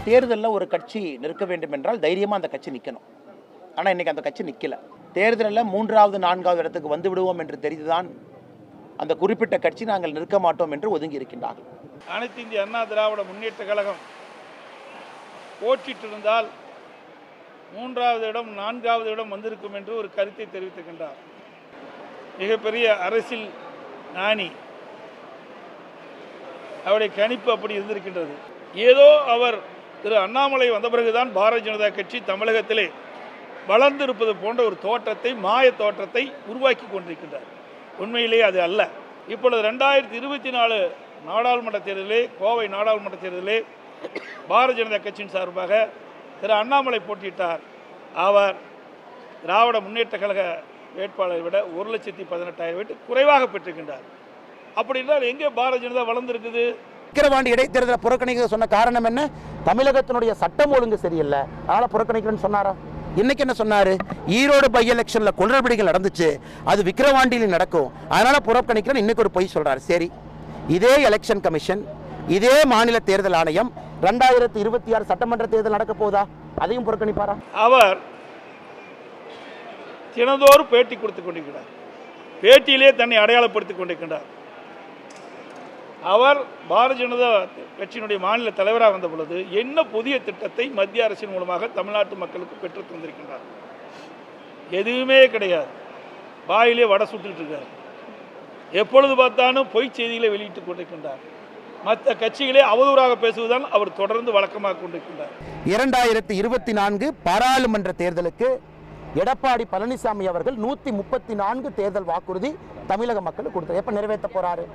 தேர்தலில் ஒரு கட்சி நிற்க வேண்டும் என்றால் தைரியமாக அந்த கட்சி நிற்கணும். ஆனால் இன்றைக்கி அந்த கட்சி நிற்கல. தேர்தலில் 3வது 4வது இடத்துக்கு வந்து விடுவோம் என்று தெரிந்துதான் அந்த குறிப்பிட்ட கட்சி நாங்கள் நிற்க மாட்டோம் என்று ஒதுங்கி இருக்கின்றார்கள். அனைத்து இந்திய அண்ணா திராவிட முன்னேற்ற கழகம் போட்டிட்டிருந்தால் 3வது இடம் 4வது இடம் வந்திருக்கும் என்று ஒரு கருத்தை தெரிவித்திருக்கின்றார். மிகப்பெரிய அரசியல் ஞானி, அவருடைய கணிப்பு அப்படி இருந்திருக்கின்றது. ஏதோ அவர் திரு அண்ணாமலை வந்த பிறகுதான் பாரதிய ஜனதா கட்சி தமிழகத்திலே வளர்ந்திருப்பது போன்ற ஒரு தோற்றத்தை, மாய தோற்றத்தை உருவாக்கி கொண்டிருக்கின்றார். உண்மையிலே அது அல்ல. இப்பொழுது 2024 நாடாளுமன்ற தேர்தலிலே, கோவை நாடாளுமன்ற தேர்தலிலே பாரதிய ஜனதா கட்சியின் சார்பாக திரு அண்ணாமலை போட்டியிட்டார். அவர் திராவிட முன்னேற்ற கழக வேட்பாளரை விட 1,18,000 ஓட்டு குறைவாக பெற்றிருக்கின்றார். அப்படி என்றால் எங்கே பாரதிய ஜனதா வளர்ந்திருக்குது? விக்கிரவாண்டி இடைத்தேர்தலை புறக்கணிக்க சொன்ன காரணம் என்ன? தமிழகத்தினுடைய சட்டம் ஒழுங்கு சரியில்லை, அதனால புறக்கணிக்கணும்னு சொன்னாரா? இன்னைக்கு என்ன சொன்னாரு? ஈரோடு பை எலெக்ஷன்ல குளறுபடிகள் நடந்துச்சு, அது விக்கிரவாண்டியில் நடக்கும், அதனால புறக்கணிக்கிறேன். இன்னைக்கு ஒரு பொய் சொல்றாரு. சரி, இதே எலெக்ஷன் கமிஷன், இதே மாநில தேர்தல் ஆணையம் 2026 சட்டமன்ற தேர்தல் நடக்க போதா? அதையும் புறக்கணிப்பாரா? அவர் தினந்தோறும் பேட்டி கொடுத்துக் கொண்டிருக்கிறார். பேட்டியிலே தன்னை அடையாளப்படுத்திக் கொண்டிருக்கின்றார். அவர் பாரதிய ஜனதா கட்சியினுடைய மாநில தலைவராக வந்த பொழுது என்ன புதிய திட்டத்தை மத்திய அரசின் மூலமாக தமிழ்நாட்டு மக்களுக்கு பெற்று தந்திருக்கின்றார்? எதுவுமே கிடையாது. வாயிலே வடை சுட்டுக்கிட்டு இருக்கார். எப்பொழுது பார்த்தாலும் பொய் செய்திகளை வெளியிட்டுக் கொண்டிருக்கின்றார். மற்ற கட்சிகளே அவதூறாக பேசுவதால் அவர் தொடர்ந்து வழக்கமாக கொண்டிருக்கின்றார். 2024 பாராளுமன்ற தேர்தலுக்கு எடப்பாடி பழனிசாமி அவர்கள் 134 தேர்தல் வாக்குறுதி தமிழக மக்களுக்கு கொடுத்தார். எப்ப நிறைவேற்ற போறாரு?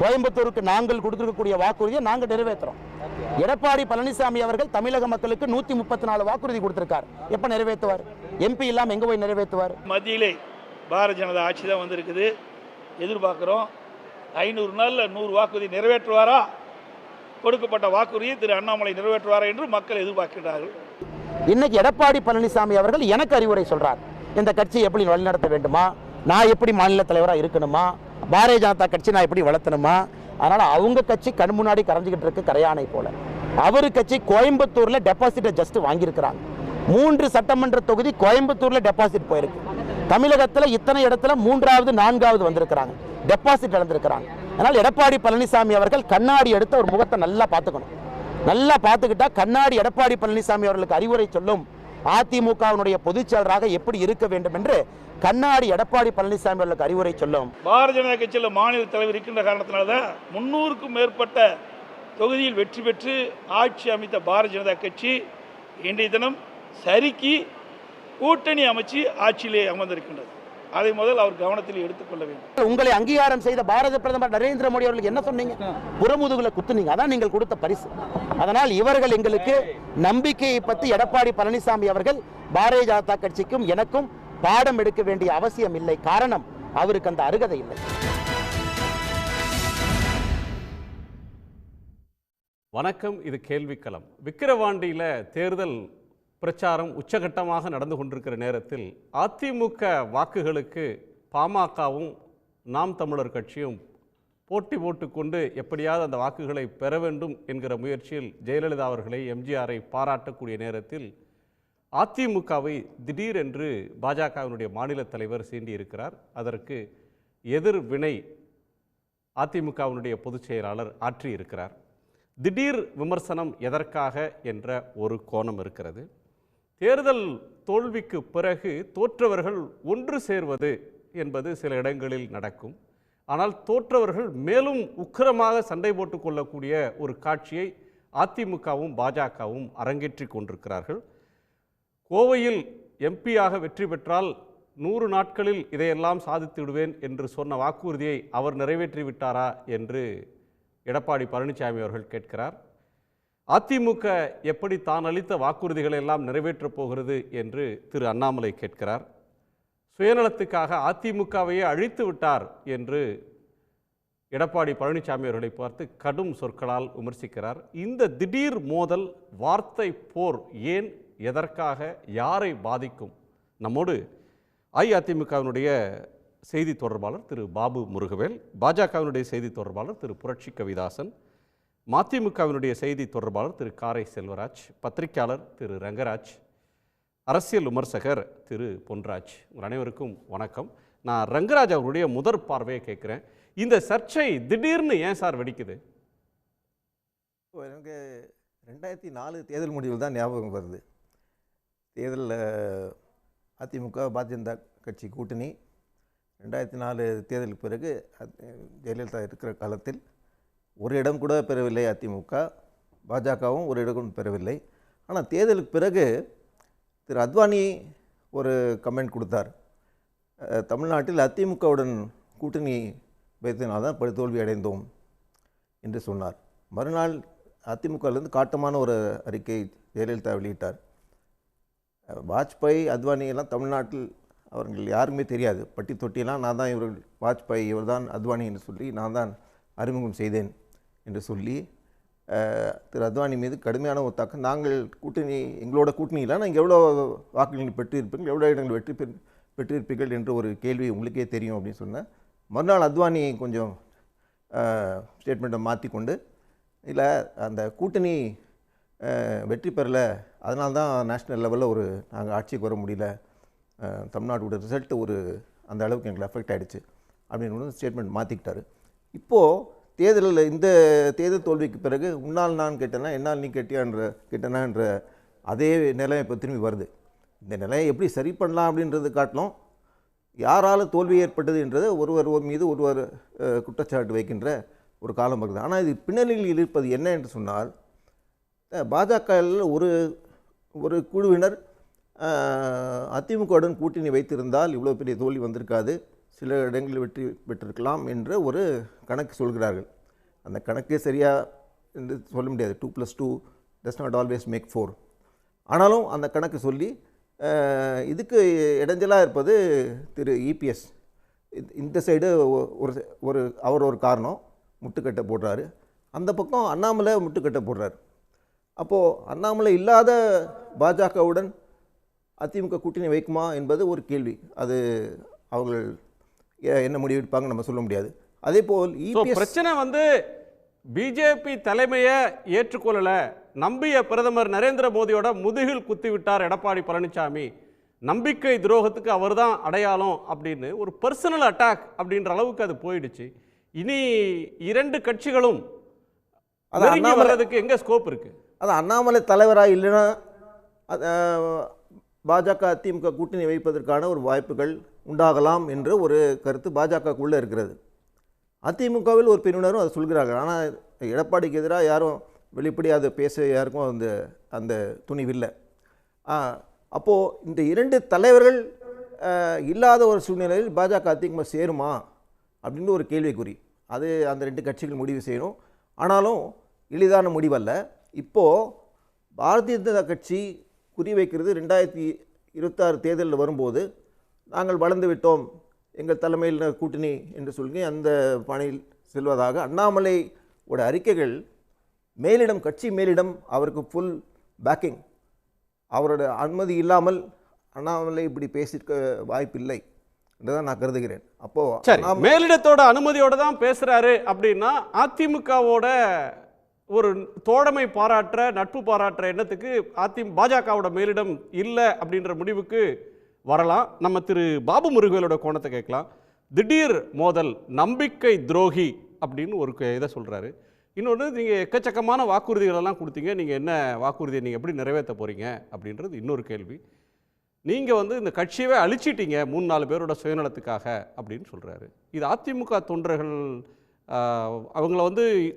கோயம்புத்தூருக்கு நாங்கள் கொடுத்திருக்கக்கூடிய வாக்குறுதியை நாங்கள் நிறைவேற்றுறோம். எடப்பாடி பழனிசாமி அவர்கள் தமிழக மக்களுக்கு 134 வாக்குறுதி கொடுத்திருக்கார். எப்ப நிறைவேற்றுவார்? எம்பி இல்லாமல் எங்க போய் நிறைவேற்றுவார்? மத்தியிலே பாரதிய ஜனதா ஆட்சி தான் வந்திருக்குது. எதிர்பார்க்கிறோம் 500 நாள்ல 100 வாக்குறுதி நிறைவேற்றுவாரா? கொடுக்கப்பட்ட வாக்குறுதியை திரு அண்ணாமலை நிறைவேற்றுவாரா என்று மக்கள் எதிர்பார்க்கிறார்கள். இன்னைக்கு எடப்பாடி பழனிசாமி அவர்கள் எனக்கு அறிவுரை சொல்றார். இந்த கட்சி எப்படி வழிநடத்த வேண்டுமா, நான் எப்படி மாநில தலைவராக இருக்கணுமா, பாரதிய ஜனதா கட்சி நான் எப்படி வளர்த்தணுமா. அதனால அவங்க கட்சி கண் முன்னாடி கரைஞ்சிக்கிட்டு இருக்கு கரையானை போல. அவரு கட்சி கோயம்புத்தூர்ல டெபாசிட்டை ஜஸ்ட் வாங்கியிருக்கிறாங்க. 3 சட்டமன்ற தொகுதி கோயம்புத்தூர்ல டெபாசிட் போயிருக்கு. தமிழகத்தில் இத்தனை இடத்துல 3வது 4வது வந்திருக்கிறாங்க, டெபாசிட் இழந்திருக்கிறாங்க. அதனால் எடப்பாடி பழனிசாமி அவர்கள் கண்ணாடி எடுத்து ஒரு முகத்தை நல்லா பார்த்துக்கணும். நல்லா பார்த்துக்கிட்டா கண்ணாடி எடப்பாடி பழனிசாமி அவர்களுக்கு அறிவுரை சொல்லும். அதிமுகவினுடைய பொதுச் செயலராக எப்படி இருக்க வேண்டும் என்று கண்ணாடி எடப்பாடி பழனிசாமி அவர்களுக்கு அறிவுரை சொல்லும். பாரதிய ஜனதா கட்சியில் மாநில தலைவர் இருக்கின்ற காரணத்தினால்தான் 300க்கும் மேற்பட்ட தொகுதியில் வெற்றி பெற்று ஆட்சி அமைத்த பாரதிய ஜனதா கட்சி இன்றைய தினம் சரிக்கு கூட்டணி அமைச்சு ஆட்சியிலே அமர்ந்திருக்கின்றது. அதை முதல் அவர் கவனத்தில் எடுத்துக்கொள்ள வேண்டும். உங்களை அங்கீகாரம் செய்த பாரத பிரதமர் நரேந்திர மோடி அவர்களுக்கு என்ன சொன்னீங்க? புறமுதுகுல குத்துனீங்க. அதான் நீங்கள் கொடுத்த பரிசு. அதனால் இவர்கள் எங்களுக்கு நம்பிக்கையை பற்றி எடப்பாடி பழனிசாமி அவர்கள் பாரதிய ஜனதா கட்சிக்கும் எனக்கும் பாடம் எடுக்க வேண்டிய அவசியம் இல்லை. காரணம், அவருக்கு அந்த அருகதை இல்லை. வணக்கம், இது கேள்விக்களம். விக்கிரவாண்டியில தேர்தல் பிரச்சாரம் உச்சகட்டமாக நடந்து கொண்டிருக்கிற நேரத்தில் அதிமுக வாக்குகளுக்கு பாமகவும் நாம் தமிழர் கட்சியும் போட்டி போட்டுக்கொண்டு எப்படியாவது அந்த வாக்குகளை பெற வேண்டும் என்கிற முயற்சியில் ஜெயலலிதா அவர்களை, எம்ஜிஆரை பாராட்டக்கூடிய நேரத்தில் அதிமுகவை திடீரென்று பாஜகவினுடைய மாநில தலைவர் சீண்டியிருக்கிறார். அதற்கு எதிர்வினை அதிமுகவினுடைய பொதுச் செயலாளர் ஆற்றியிருக்கிறார். திடீர் விமர்சனம் எதற்காக என்ற ஒரு கோணம் இருக்கிறது. தேர்தல் தோல்விக்கு பிறகு தோற்றவர்கள் ஒன்று சேர்வது என்பது சில இடங்களில் நடக்கும். ஆனால் தோற்றவர்கள் மேலும் உக்கிரமாக சண்டை போட்டுக் கொள்ளக்கூடிய ஒரு காட்சியை அதிமுகவும் பாஜகவும் அரங்கேற்றி கொண்டிருக்கிறார்கள். கோவையில் எம்பியாக வெற்றி பெற்றால் 100 நாட்களில் இதையெல்லாம் சாதித்து விடுவேன் என்று சொன்ன வாக்குறுதியை அவர் நிறைவேற்றி விட்டாரா என்று எடப்பாடி பழனிசாமி அவர்கள் கேட்கிறார். அதிமுக எப்படி தான் அளித்த வாக்குறுதிகளை எல்லாம் நிறைவேற்றப் போகிறது என்று திரு அண்ணாமலை கேட்கிறார். சுயநலத்துக்காக அதிமுகவையே அழித்து விட்டார் என்று எடப்பாடி பழனிசாமி அவர்களை பார்த்து கடும் சொற்களால் விமர்சிக்கிறார். இந்த திடீர் மோதல், வார்த்தை போர் ஏன், எதற்காக, யாரை பாதிக்கும்? நம்மோடு அஇஅதிமுகவினுடைய செய்தி தொடர்பாளர் திரு பாபு முருகவேல், பாஜகவினுடைய செய்தி தொடர்பாளர் திரு புரட்சி கவிதாசன், மதிமுகவினுடைய செய்தி தொடர்பாளர் திரு காரை செல்வராஜ், பத்திரிகையாளர் திரு ரங்கராஜ், அரசியல் விமர்சகர் திரு பொன்ராஜ், உங்கள் அனைவருக்கும் வணக்கம். நான் ரங்கராஜ் அவருடைய முதற் பார்வையை கேட்குறேன். இந்த சர்ச்சை திடீர்னு ஏன் சார் வெடிக்குது? எனக்கு 2004 தேர்தல் முடிவில் தான் ஞாபகம் வருது. தேர்தலில் அதிமுக பாரதிய ஜனதா கட்சி கூட்டணி 2004 தேர்தலுக்கு பிறகு ஜெயலலிதா இருக்கிற காலத்தில் ஒரு இடம் கூட பெறவில்லை அதிமுக, பாஜகவும் ஒரு இடம் கூட பெறவில்லை. ஆனால் தேர்தலுக்கு பிறகு திரு அத்வானி ஒரு கமெண்ட் கொடுத்தார். தமிழ்நாட்டில் அதிமுகவுடன் கூட்டணி வைத்ததினால்தான் தோல்வி அடைந்தோம் என்று சொன்னார். மறுநாள் அதிமுகவிலிருந்து காட்டமான ஒரு அறிக்கை ஜெயலலிதா வெளியிட்டார். வாஜ்பாய் அத்வானி எல்லாம் தமிழ்நாட்டில் அவர்கள் யாருக்குமே தெரியாது. பட்டி தொட்டியெல்லாம் நான் தான் இவர்கள் வாஜ்பாய் இவர் தான் அத்வானி என்று சொல்லி நான் தான் அறிமுகம் செய்தேன் என்று சொல்லி திரு அத்வானி மீது கடுமையான ஒரு தாக்கம். நாங்கள் கூட்டணி எங்களோட கூட்டணியில் நீங்கள் எவ்வளோ வாக்குகள் பெற்றிருப்பீர்கள், எவ்வளோ இடங்கள் பெற்றிருப்பீர்கள் என்ற ஒரு கேள்வி உங்களுக்கே தெரியும் அப்படின்னு சொன்னேன். மறுநாள் அத்வானி கொஞ்சம் ஸ்டேட்மெண்ட்டை மாற்றிக்கொண்டு, இல்லை அந்த கூட்டணி வெற்றி பெறலை, அதனால தான் நேஷ்னல் லெவலில் நாங்கள் ஆட்சிக்கு வர முடியல, தமிழ்நாட்டோட ரிசல்ட்டு அந்த அளவுக்கு எங்களுக்கு அஃபெக்ட் ஆகிடுச்சு அப்படின்னு ஸ்டேட்மெண்ட் மாற்றிக்கிட்டாரு. இப்போது தேர்தலில் இந்த தேர்தல் தோல்விக்கு பிறகு உன்னால் நான் கேட்டேன்னா என்னால் நீ கேட்டனா என்ற அதே நிலைமை இப்போ திரும்பி வருது. இந்த நிலையை எப்படி சரி பண்ணலாம் அப்படின்றது காட்டிலும் யாரால் தோல்வி ஏற்பட்டது என்றது ஒருவர் மீது ஒருவர் குற்றச்சாட்டு வைக்கின்ற ஒரு காலம் வருது. ஆனால் இது பின்னணியில் இருப்பது என்ன என்று சொன்னால், பாஜகவில் ஒரு குழுவினர் அதிமுகவுடன் கூட்டணி வைத்திருந்தால் இவ்வளோ பெரிய தோல்வி வந்திருக்காது, சில இடங்களில் வெற்றி பெற்றிருக்கலாம் என்ற ஒரு கணக்கு சொல்கிறார்கள். அந்த கணக்கே சரியாக என்று சொல்ல முடியாது. 2+2 does not always make 4. ஆனாலும் அந்த கணக்கு சொல்லி இதுக்கு இடைஞ்சலாக இருப்பது திரு இபிஎஸ். இந்த சைடு அவர் ஒரு காரணம் முட்டுக்கட்டை போடுறாரு, அந்த பக்கம் அண்ணாமலை முட்டுக்கட்டை போடுறாரு. அப்போது அண்ணாமலை இல்லாத பாஜகவுடன் அதிமுக கூட்டணி வைக்குமா என்பது ஒரு கேள்வி. அது அவர்கள் என்ன முடிவெடுப்பாங்க நம்ம சொல்ல முடியாது. அதே போல் பிரச்சனை பிஜேபி தலைமையை ஏற்றுக்கொள்ளல, நம்பிய பிரதமர் நரேந்திர மோடியோட முதுகில் குத்திவிட்டார் எடப்பாடி பழனிசாமி, நம்பிக்கை துரோகத்துக்கு அவர்தான் அடையாளம் அப்படின்னு ஒரு பர்சனல் அட்டாக் அப்படின்ற அளவுக்கு அது போயிடுச்சு. இனி இரண்டு கட்சிகளும் வர்றதுக்கு எங்க ஸ்கோப் இருக்கு? அது அண்ணாமலை தலைவராக இல்லைன்னா பாஜக அதிமுக கூட்டணி வைப்பதற்கான ஒரு வாய்ப்புகள் உண்டாகலாம் என்ற ஒரு கருத்து பாஜகக்குள்ளே இருக்கிறது. அதிமுகவில் ஒரு பிரிவினரும் அதை சொல்கிறார்கள். ஆனால் எடப்பாடிக்கு எதிராக யாரும் வெளிப்படையாக அதை பேச யாருக்கும் அந்த துணிவில்லை. அப்போது இந்த இரண்டு தலைவர்கள் இல்லாத ஒரு சூழ்நிலையில் பாஜக அதிமுக சேருமா அப்படின்னு ஒரு கேள்விக்குறி. அது அந்த ரெண்டு கட்சிகள் முடிவு செய்யணும். ஆனாலும் எளிதான முடிவல்ல. இப்போது பாரதிய ஜனதா கட்சி குறி வைக்கிறது 2026 தேர்தலில் வரும்போது நாங்கள் வளர்ந்து விட்டோம், எங்கள் தலைமையில் கூட்டணி என்று சொல்லி அந்த பணியில் செல்வதாக அண்ணாமலையோட அறிக்கைகள் மேலிடம், கட்சி மேலிடம் அவருக்கு ஃபுல் பேக்கிங், அவரோட அனுமதி இல்லாமல் அண்ணாமலை இப்படி பேசியிருக்க வாய்ப்பில்லை என்றுதான் நான் கருதுகிறேன். அப்போது மேலிடத்தோட அனுமதியோட தான் பேசுகிறாரு அப்படின்னா அதிமுகவோட ஒரு தோழமை பாராட்டுற, நட்பு பாராட்டுற எண்ணத்துக்கு பாஜகவோட மேலிடம் இல்லை அப்படின்ற முடிவுக்கு வரலாம். நம்ம திரு பாபு முருகவேலோட கோணத்தை கேட்கலாம். திடீர் மோதல், நம்பிக்கை துரோகி அப்படின்னு ஒரு இதை சொல்கிறாரு. இன்னொன்று, நீங்கள் எக்கச்சக்கமான வாக்குறுதிகளெல்லாம் கொடுத்தீங்க, நீங்கள் என்ன வாக்குறுதியை நீங்கள் எப்படி நிறைவேற்ற போகிறீங்க அப்படின்றது இன்னொரு கேள்வி. நீங்கள் இந்த கட்சியவே அழிச்சிட்டீங்க 3-4 பேரோட சுயநலத்துக்காக அப்படின்னு சொல்கிறாரு. இது அதிமுக தொண்டர்கள் அவங்கள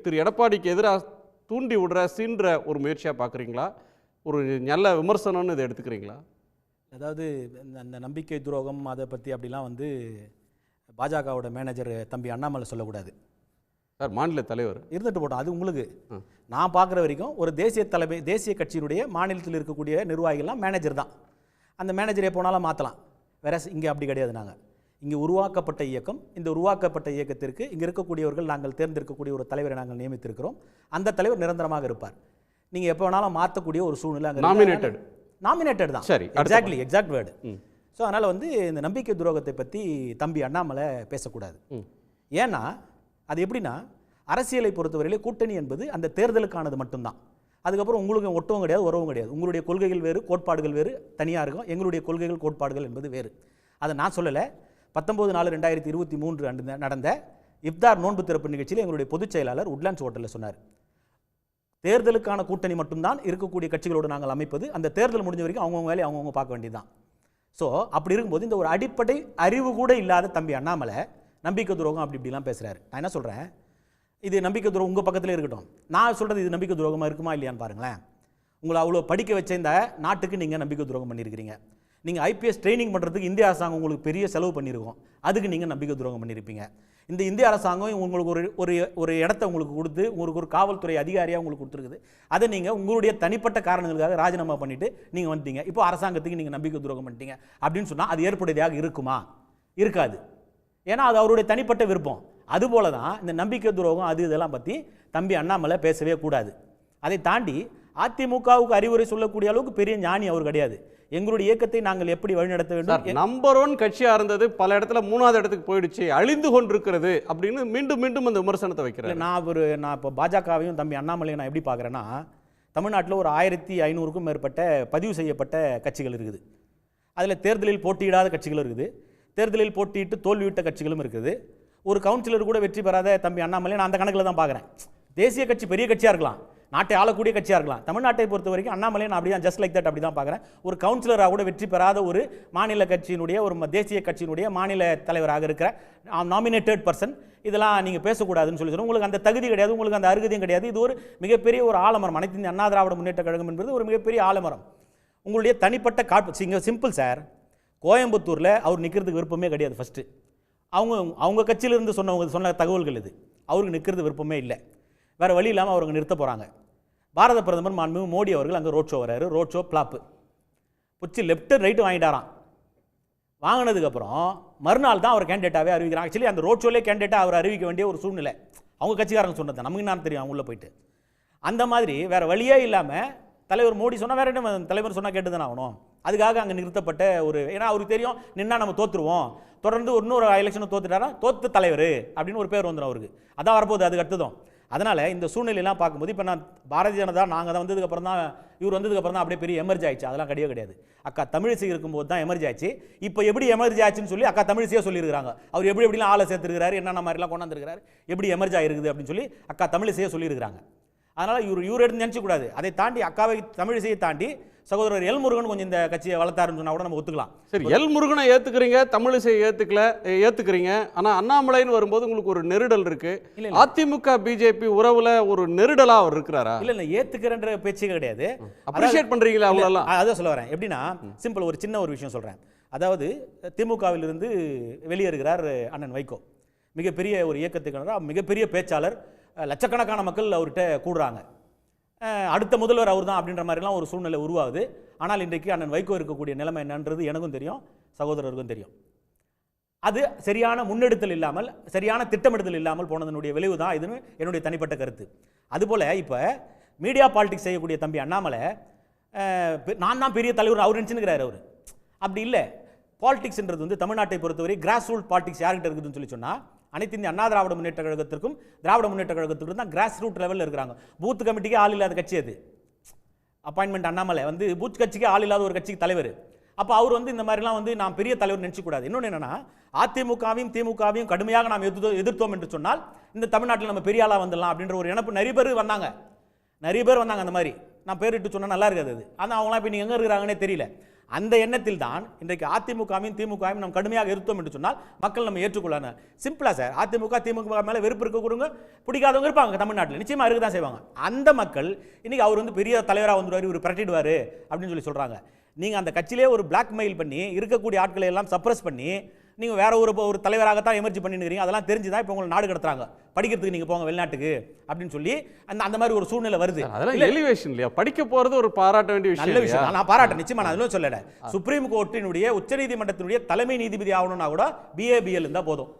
திரு எடப்பாடிக்கு எதிராக தூண்டி விடுற சீன்ற ஒரு முயற்சியாக பார்க்குறீங்களா? ஒரு நல்ல விமர்சனம்னு இதை எடுத்துக்கிறீங்களா? அதாவது அந்த நம்பிக்கை துரோகம் அதை பற்றி அப்படிலாம் பாஜகவோட மேனேஜர் தம்பி அண்ணாமலை சொல்லக்கூடாது சார். மாநில தலைவர் இருந்துட்டு போட்டோம். அது உங்களுக்கு நான் பார்க்குற வரைக்கும் ஒரு தேசிய கட்சியினுடைய மாநிலத்தில் இருக்கக்கூடிய நிர்வாகிகள்லாம் மேனேஜர் தான். அந்த மேனேஜரை போனாலும் மாற்றலாம். வேற இங்கே அப்படி கிடையாது. நாங்கள் இங்கே உருவாக்கப்பட்ட இயக்கம், இந்த உருவாக்கப்பட்ட இயக்கத்திற்கு இங்கே இருக்கக்கூடியவர்கள் நாங்கள் தேர்ந்தெடுக்கக்கூடிய ஒரு தலைவரை நாங்கள் நியமித்திருக்கிறோம். அந்த தலைவர் நிரந்தரமாக இருப்பார். நீங்கள் எப்போ வேணாலும் மாற்றக்கூடிய ஒரு சூழ்நிலை அங்கே நாமினேட்டட் தான். சரி, எக்ஸாக்ட் வேர்டு. ஸோ அதனால் இந்த நம்பிக்கை துரோகத்தை பற்றி தம்பி அண்ணாமலை பேசக்கூடாது. ஏன்னா அது எப்படின்னா, அரசியலை பொறுத்தவரையிலே கூட்டணி என்பது அந்த தேர்தலுக்கானது மட்டும்தான். அதுக்கப்புறம் உங்களுக்கு ஒட்டவும் கிடையாது, உறவும் கிடையாது. உங்களுடைய கொள்கைகள் வேறு, கோட்பாடுகள் வேறு, தனியாக இருக்கும். எங்களுடைய கொள்கைகள் கோட்பாடுகள் என்பது வேறு. அதை நான் சொல்லலை. 19/4/2023 அன்று நடந்த இஃப்தார் நோன்பு திறப்பு நிகழ்ச்சியில் எங்களுடைய பொதுச் செயலாளர் உட்லாண்ட்ஸ் ஹோட்டலில் சொன்னார், தேர்தலுக்கான கூட்டணி மட்டும்தான் இருக்கக்கூடிய கட்சிகளோடு நாங்கள் அமைப்பது, அந்த தேர்தல் முடிஞ்ச வரைக்கும் அவங்கவுங்க வேலையை அவங்கவுங்க பார்க்க வேண்டியதுதான். ஸோ அப்படி இருக்கும்போது இந்த ஒரு அடிப்படை அறிவு கூட இல்லாத தம்பி அண்ணாமலை நம்பிக்கை துரோகம் அப்படி இப்படிலாம் பேசுகிறாரு. நான் என்ன சொல்கிறேன், இது நம்பிக்கை துரோகம் உங்கள் பக்கத்தில் இருக்கட்டும், நான் சொல்கிறது இது நம்பிக்கை துரோகமாக இருக்குமா இல்லையான்னு பாருங்களேன். உங்களை அவ்வளோ படிக்க வச்ச இந்த நாட்டுக்கு நீங்கள் நம்பிக்கை துரோகம் பண்ணியிருக்கிறீங்க. நீங்கள் ஐபிஎஸ் ட்ரைனிங் பண்ணுறதுக்கு இந்திய அரசாங்கம் உங்களுக்கு பெரிய செலவு பண்ணியிருக்கோம், அதுக்கு நீங்கள் நம்பிக்கை துரோகம் பண்ணியிருப்பீங்க. இந்த இந்திய அரசாங்கம் உங்களுக்கு ஒரு இடத்த உங்களுக்கு கொடுத்து உங்களுக்கு ஒரு காவல்துறை அதிகாரியாக உங்களுக்கு கொடுத்துருக்குது, அதை நீங்கள் உங்களுடைய தனிப்பட்ட காரணங்களுக்காக ராஜினாமா பண்ணிவிட்டு நீங்கள் வந்துட்டீங்க. இப்போ அரசாங்கத்துக்கு நீங்கள் நம்பிக்கை துரோகம் பண்ணிட்டீங்க அப்படின்னு சொன்னால் அது ஏற்புடையதாக இருக்குமா? இருக்காது. ஏன்னா அது அவருடைய தனிப்பட்ட விருப்பம். அதுபோல தான் இந்த நம்பிக்கை துரோகம் அது இதெல்லாம் பற்றி தம்பி அண்ணாமலை பேசவே கூடாது. அதை தாண்டி அதிமுகவுக்கு அறிவுரை சொல்லக்கூடிய அளவுக்கு பெரிய ஞானி அவர் கிடையாது. எங்களுடைய இயக்கத்தை நாங்கள் எப்படி வழிநடத்த வேண்டும், நம்பர் 1 கட்சியாக இருந்தது பல இடத்துல 3வது இடத்துக்கு போயிடுச்சு, அழிந்து கொண்டிருக்கிறது அப்படின்னு மீண்டும் மீண்டும் அந்த விமர்சனத்தை வைக்கிறேன். நான் இப்போ பாஜகவையும் தம்பி அண்ணாமலையும் நான் எப்படி பார்க்குறேன்னா, தமிழ்நாட்டில் ஒரு 1500க்கும் மேற்பட்ட பதிவு செய்யப்பட்ட கட்சிகள் இருக்குது. அதில் தேர்தலில் போட்டியிடாத கட்சிகளும் இருக்குது, தேர்தலில் போட்டியிட்டு தோல்விவிட்ட கட்சிகளும் இருக்குது. ஒரு கவுன்சிலர் கூட வெற்றி பெறாத தம்பி அண்ணாமலை நான் அந்த கணக்கில் தான் பார்க்குறேன். தேசிய கட்சி பெரிய கட்சியாக இருக்கலாம், நாட்டை ஆளக்கூடிய கட்சியாக இருக்கலாம். தமிழ்நாட்டை பொறுத்த வரைக்கும் அண்ணாமலை நான் அப்படி தான் ஜஸ்ட் லைக் தட் அப்படி தான் பார்க்குறேன். ஒரு கவுன்சிலராக கூட வெற்றி பெறாத ஒரு மாநில கட்சியினுடைய ஒரு தேசிய கட்சியினுடைய மாநில தலைவராக இருக்கிற நாமினேட்டட் பர்சன், இதெல்லாம் நீங்கள் பேசக்கூடாதுன்னு சொல்லி சொல்லுங்கள். உங்களுக்கு அந்த தகுதி கிடையாது, உங்களுக்கு அந்த அருகதையும் கிடையாது. இது ஒரு மிகப்பெரிய ஒரு ஆலமரம். அனைத்து இந்திய அண்ணா திராவிட முன்னேற்ற கழகம் என்பது ஒரு மிகப்பெரிய ஆலமரம். உங்களுடைய தனிப்பட்ட காட்டு இங்கே சிம்பிள் சார். கோயம்புத்தூரில் அவர் நிற்கிறதுக்கு விருப்பமே கிடையாது. ஃபஸ்ட்டு அவங்க கட்சியிலிருந்து சொன்ன தகவல்கள் இது. அவருக்கு நிற்கிறது விருப்பமே இல்லை. வேறு வழி இல்லாமல் அவருக்கு நிறுத்த போகிறாங்க. பாரத பிரதமர் மாண்புமிகு மோடி அவர்கள் அங்கே ரோட் ஷோ வர்றாரு. ரோட் ஷோ பிளாப்பு பிடிச்சி லெஃப்ட்டு ரைட்டு வாங்கிட்டாராம். வாங்கினதுக்கப்புறம் மறுநாள் தான் அவர் கேண்டிடேட்டாகவே அறிவிக்கிறாங்க. ஆக்சுவலி அந்த ரோட் ஷோலே கேண்டிடேட்டாக அவர் அறிவிக்க வேண்டிய ஒரு சூழ்நிலை அவங்க கட்சிக்காரங்க சொன்னது. நமக்கு என்ன தெரியும் அவங்க உள்ளே போயிட்டு. அந்த மாதிரி வேறு வழியே இல்லாமல் தலைவர் மோடி சொன்னால் வேறு என்ன தலைவர் சொன்னால் கேட்டு தானே ஆகணும். அதுக்காக அங்கே நிறுத்தப்பட்ட ஒரு, ஏன்னா அவருக்கு தெரியும் நின்னா நம்ம தோற்றுருவோம், தொடர்ந்து இன்னொரு எலெக்ஷனை தோத்துட்டாரா தோத்து தலைவர் அப்படின்னு ஒரு பேர் வந்துடும் அவருக்கு. அதான் வரப்போகுது அதுக்கு அடுத்ததும். அதனால் இந்த சூழ்நிலையெல்லாம் பார்க்கும்போது இப்போ நான் பாரதிய ஜனதா நாங்கள் தான் வந்ததுக்கப்புறம் தான் இவர் வந்ததுக்கப்புறம் தான் அப்படியே பெரிய எமர்ஜி ஆயிடுச்சு. அதெல்லாம் கிடையாது. அக்கா தமிழிசை இருக்கும்போது தான் எமர்ஜி ஆச்சு. இப்போ எப்படி எமர்ஜி ஆச்சுன்னு சொல்லி அக்கா தமிழிசையே சொல்லியிருக்காங்க. அவர் எப்படிலாம் ஆளை சேர்த்துருக்கிறாரு, என்னென்ன மாதிரிலாம் கொண்டாந்துருக்கிறாரு, எப்படி எமர்ஜி ஆயிருக்குது அப்படின்னு சொல்லி அக்கா தமிழிசையே சொல்லியிருக்கிறாங்க. அதனால் இவர் எடுத்து நினச்சக்கூடாது. அதை தாண்டி அக்காவை தமிழிசையை தாண்டி சகோதரர் எல் முருகன் கொஞ்சம் இந்த கட்சியை வளர்த்தாருன்னு சொன்னா கூட நம்ம ஒத்துக்கலாம். சரி, எல் முருகனை ஏத்துக்கிறீங்க, தமிழிசை ஏத்துக்கிறீங்க. ஆனா அண்ணாமலைன்னு வரும்போது உங்களுக்கு ஒரு நெருடல் இருக்கு. அதிமுக பிஜேபி உறவுல ஒரு நெருடலா அவர் இருக்கிறாரா? இல்ல ஏத்துக்கிறன்ற பேச்சே கிடையாது. அப்ரிஷியேட் பண்றீங்களா அவங்களெல்லாம்? அதான் சொல்ல வரேன். எப்படின்னா சிம்பிள் ஒரு சின்ன ஒரு விஷயம் சொல்றேன். அதாவது திமுகவிலிருந்து வெளியேறுகிறார் அண்ணன் வைகோ. மிகப்பெரிய ஒரு இயக்கத்துக்கு மிகப்பெரிய பேச்சாளர், லட்சக்கணக்கான மக்கள் அவர்கிட்ட கூடுறாங்க. அடுத்த முதல்வர் அவர் தான் அப்படின்ற மாதிரிலாம் ஒரு சூழ்நிலை உருவாகுது. ஆனால் இன்றைக்கு அண்ணன் வைகோ இருக்கக்கூடிய நிலைமை என்னன்றது எனக்கும் தெரியும், சகோதரருக்கும் தெரியும். அது சரியான முன்னெடுத்தல் இல்லாமல், சரியான திட்டமிடுதல் இல்லாமல் போனதனுடைய விளைவு தான் இதுன்னு என்னுடைய தனிப்பட்ட கருத்து. அதுபோல் இப்போ மீடியா பாலிடிக்ஸ் செய்யக்கூடிய தம்பி அண்ணாமலை நான் தான் பெரிய தலைவர் அவர் நினச்சினுக்கிறார். அவர் அப்படி இல்லை. பாலிடிக்ஸ்ன்றது வந்து தமிழ்நாட்டை பொறுத்தவரை கிராஸ் ரூட் பாலிடிக்ஸ் யார்கிட்ட இருக்குதுன்னு சொல்லி சொன்னால் அனைத்து இந்திய அண்ணா திராவிட முன்னேற்ற கழகத்திற்கும் திராவிட முன்னேற்ற கழகத்திற்கும் தான் கிராஸ் ரூட் லெவலில் இருக்கிறாங்க. பூத் கமிட்டிக்கே ஆள் இல்லாத கட்சி அது. அப்பாயின்மெண்ட் அண்ணாமலை வந்து பூத் கட்சிக்கே ஆள் இல்லாத ஒரு கட்சிக்கு தலைவர். அப்போ அவர் வந்து இந்த மாதிரிலாம் வந்து நான் பெரிய தலைவர் நினச்சிக்கூடாது. இன்னொன்று என்னன்னா, அதிமுகவையும் திமுகவையும் கடுமையாக நாம் எதிர்த்தோம் என்று சொன்னால் இந்த தமிழ்நாட்டில் நம்ம பெரிய ஆளாக வந்துடலாம் அப்படின்ற ஒரு நினைப்பு நிறைய பேர் வந்தாங்க. அந்த மாதிரி நான் பேரிட்டு சொன்னால் நல்லா இருக்காது அது. ஆனால் அவங்களாம் இப்போ நீங்கள் எங்கே இருக்கிறாங்கன்னே தெரியல. அந்த எண்ணத்தில் தான் இன்றைக்கு அதிமுகவையும் திமுகவையும் நம்ம கடுமையாக எதிர்த்தோம் என்று சொன்னால் மக்கள் நம்ம ஏற்றுக்கொள்ளணும். சிம்பிளா சார், அதிமுக திமுக மேலே வெறுப்பு இருக்கக்கூடாங்க, பிடிக்காதவங்க இருப்பாங்க தமிழ்நாட்டில், நிச்சயமாக இருக்க தான் செய்வாங்க. அந்த மக்கள் இன்னைக்கு அவர் வந்து பெரிய தலைவராக வந்துடுவார், இவர் பிரட்டிடுவார் அப்படின்னு சொல்லி சொல்கிறாங்க. நீங்கள் அந்த கட்சியிலே ஒரு பிளாக்மெயில் பண்ணி இருக்கக்கூடிய ஆட்களை எல்லாம் சப்ரஸ் பண்ணி நீங்கள் வேற ஒரு தலைவராகத்தான் எமர்ஜி பண்ணிருக்கிறீங்க. அதெல்லாம் தெரிஞ்சு தான் இப்போ உங்களை நாடு கடத்துறாங்க, படிக்கிறதுக்கு நீங்கள் போங்க வெளிநாட்டுக்கு அப்படின்னு சொல்லி அந்த மாதிரி ஒரு சூழ்நிலை வருது. அதெல்லாம் எலிவேஷன் இல்லையா? படிக்க போகிறது ஒரு பாராட்ட வேண்டிய விஷயம். நல்ல விஷயம், நான் பாராட்டேன் நிச்சயமா. நான் அதிலும் சொல்லலை. சுப்ரீம் கோர்ட்டினுடைய உச்சநீதிமன்றத்தினுடைய தலைமை நீதிபதி ஆகணும்னா கூட BA-BL இருந்தால் போதும்.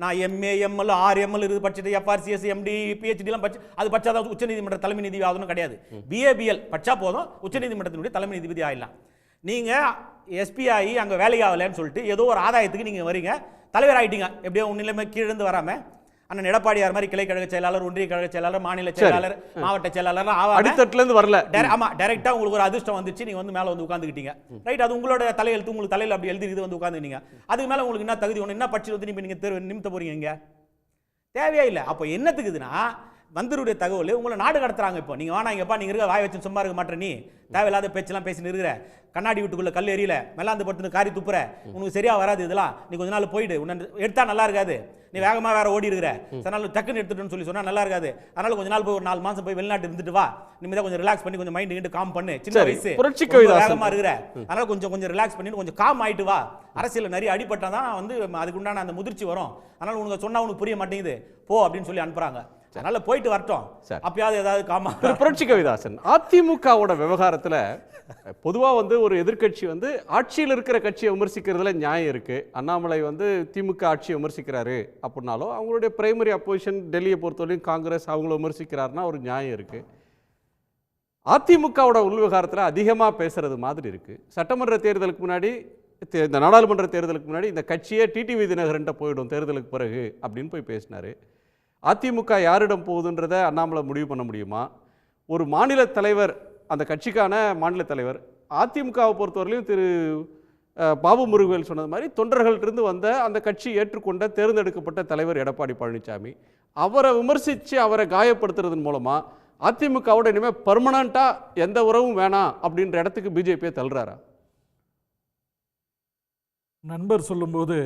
நான் MA ML RML இது படிச்சுட்டு FRCS MD PhD எல்லாம் படிச்சு அது படிச்சாதான் உச்சநீதிமன்ற தலைமை நீதிபதி ஆகணும் கிடையாது. BA-BL படிச்சா போதும், உச்சநீதிமன்றத்தினுடைய தலைமை நீதிபதி ஆகிடலாம். நீங்கள் SP ஆகி அங்கே வேலைக்கு ஆகலைன்னு சொல்லிட்டு ஏதோ ஒரு ஆதாயத்துக்கு நீங்கள் வரீங்க, தலைவர் ஆகிட்டீங்க, எப்படியோ நிலைமை கீழேருந்து வராமல் அண்ணன் எடப்பாடியார் மாதிரி கிளை கழக செயலாளர், ஒன்றிய கழக செயலாளர், மாநில செயலாளர், மாவட்ட செயலாளர் அடித்தட்டுல இருந்து வரல. ஆமா, டைரக்டா உங்களுக்கு ஒரு அதிர்ஷ்டம் வந்துச்சு, நீங்க வந்து மேல வந்து உட்கார்ந்துக்கிட்டீங்க. ரைட், அது உங்களோட தலையெழுத்து, உங்களுக்கு தலையில அப்படி எழுதி இது வந்து உட்கார்ந்துட்டீங்க. அதுக்கு மேல உங்களுக்கு என்ன தகுதி ஒண்ணு, என்ன பட்சி வந்து நீங்க நிமித்த போறீங்க? இங்க தேவையே இல்லை. அப்போ என்னத்துக்குதுன்னா வந்தருடைய தகவல் உங்களை நாடு கடத்துறாங்க. இப்போ நீங்க வானாங்கப்பா, நீங்க இருக்க வாய் வச்சு சும்மா இருக்க மாட்டேற, நீ தேவையில்லாத பேச்செல்லாம் பேசி நிறுகிற, கண்ணாடி வீட்டுக்குள்ள கல் எறியல, மேலாந்து படுத்து காரி துப்புற, உனக்கு சரியா வராது இதெல்லாம், நீ கொஞ்ச நாள் போயிடு, உன்னை எடுத்தா நல்லா இருக்காது, நீ வேகமா வேற ஓடி இருக்கிற, அதனால டக்குன்னு எடுத்துட்டுன்னு சொல்லி சொன்னா நல்லா இருக்காது, அதனால கொஞ்ச நாள் போய் ஒரு 4 மாசம் போய் வெளிநாட்டு இருந்துட்டு வா, நிம்மதியா கொஞ்சம் ரிலாக்ஸ் பண்ணி கொஞ்சம் மைண்ட் கிட்ட காம் பண்ணு, சின்ன வயசு வேகமா இருக்கிற, அதனால கொஞ்சம் ரிலாக்ஸ் பண்ணி கொஞ்சம் காம் ஆயிட்டு வா, அரசியல் நிறைய அடிபட்டாதான் வந்து அதுக்கு உண்டான அந்த முதிர்ச்சி வரும், அதனால உனக்கு சொன்னா உனக்கு புரிய மாட்டேங்குது போ அப்படின்னு சொல்லி அனுப்புறாங்க. அதனால போயிட்டு வரட்டும், அப்பயாவது ஏதாவது காமா. புரட்சி கவிதாசன், அதிமுகவோட விவகாரத்துல பொதுவா வந்து ஒரு எதிர்க்கட்சி வந்து ஆட்சியில் இருக்கிற கட்சியை விமர்சிக்கிறதுல நியாயம் இருக்கு. அண்ணாமலை வந்து திமுக ஆட்சியை விமர்சிக்கிறாரு அப்படின்னாலும் அவங்களுடைய பிரைமரி அப்போசிஷன் டெல்லியை பொறுத்தவரையும் காங்கிரஸ் அவங்கள விமர்சிக்கிறாருன்னா ஒரு நியாயம் இருக்கு. அதிமுகவோட உள்விவகாரத்தில் அதிகமாக பேசுறது மாதிரி இருக்கு. சட்டமன்ற தேர்தலுக்கு முன்னாடி, இந்த நாடாளுமன்ற தேர்தலுக்கு முன்னாடி இந்த கட்சியே டிடிவி தினகரன்ட்ட போயிடும் தேர்தலுக்கு பிறகு அப்படின்னு போய் பேசினாரு. அதிமுக யாரிடம் போகுதுன்றதை அண்ணாமலை முடிவு பண்ண முடியுமா? ஒரு மாநில தலைவர், அந்த கட்சிக்கான மாநில தலைவர், அதிமுகவை பொறுத்தவரையிலும் திரு பாபு முருகவேல் சொன்னது மாதிரி தொண்டர்கள்ட்டிருந்து வந்த அந்த கட்சி ஏற்றுக்கொண்ட தேர்ந்தெடுக்கப்பட்ட தலைவர் எடப்பாடி பழனிசாமி, அவரை விமர்சித்து அவரை காயப்படுத்துறதன் மூலமாக அதிமுகவோட இனிமேல் பர்மனண்ட்டாக எந்த உறவும் வேணாம் அப்படின்ற இடத்துக்கு பிஜேபியை தள்ளுறாரா? நண்பர் சொல்லும்போது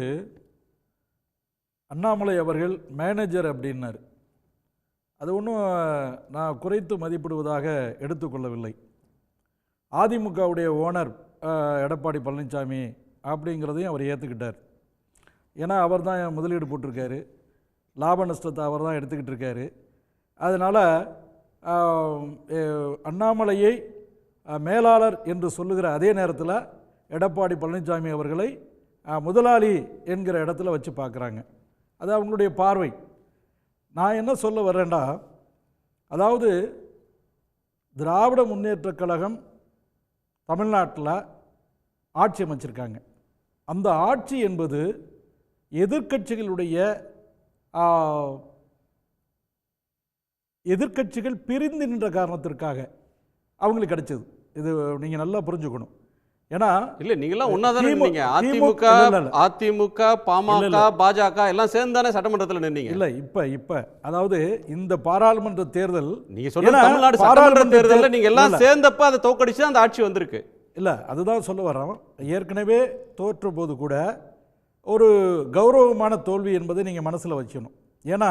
அண்ணாமலை அவர்கள் மேனேஜர் அப்படின்னார். அது ஒன்றும் நான் குறைத்து மதிப்பிடுவதாக எடுத்துக்கொள்ளவில்லை. அதிமுகவுடைய ஓனர் எடப்பாடி பழனிசாமி அப்படிங்கிறதையும் அவர் ஏற்றுக்கிட்டார். ஏன்னா அவர் தான் முதலீடு போட்டிருக்காரு, லாப நஷ்டத்தை அவர் தான் எடுத்துக்கிட்டு இருக்காரு. அதனால் அண்ணாமலையை மேலாளர் என்று சொல்லுகிற அதே நேரத்தில் எடப்பாடி பழனிசாமி அவர்களை முதலாளி என்கிற இடத்துல வச்சு பார்க்குறாங்க. அது அவங்களுடைய பார்வை. நான் என்ன சொல்ல வர்றேன்டா, அதாவது திராவிட முன்னேற்றக் கழகம் தமிழ்நாட்டில் ஆட்சி அமைச்சிருக்காங்க. அந்த ஆட்சி என்பது எதிர்க்கட்சிகள் பிரிந்து நின்ற காரணத்திற்காக அவங்களுக்கு கிடைச்சது. இது நீங்கள் நல்லா புரிஞ்சுக்கணும். ஏன்னா இல்ல, நீங்களாம் ஒன்னாதான் நின்னீங்க. அதிமுக, பாமக, பாஜக எல்லாம் சேர்ந்து தானே சட்டமன்றத்தில் நின்னீங்க. இல்ல இப்ப அதாவது இந்த பாராளுமன்ற தேர்தல், நீங்க சொல்ற தமிழ்நாடு சட்டமன்ற தேர்தலில் நீங்க எல்லாம் சேர்ந்தப்ப அதை தோக்கடிச்சு அந்த ஆட்சி வந்திருக்கு. இல்ல அதுதான் சொல்ல வரோம். ஏற்கனவே தோற்ற போது கூட ஒரு கௌரவமான தோல்வி என்பதை நீங்க மனசுல வச்சுக்கணும். ஏன்னா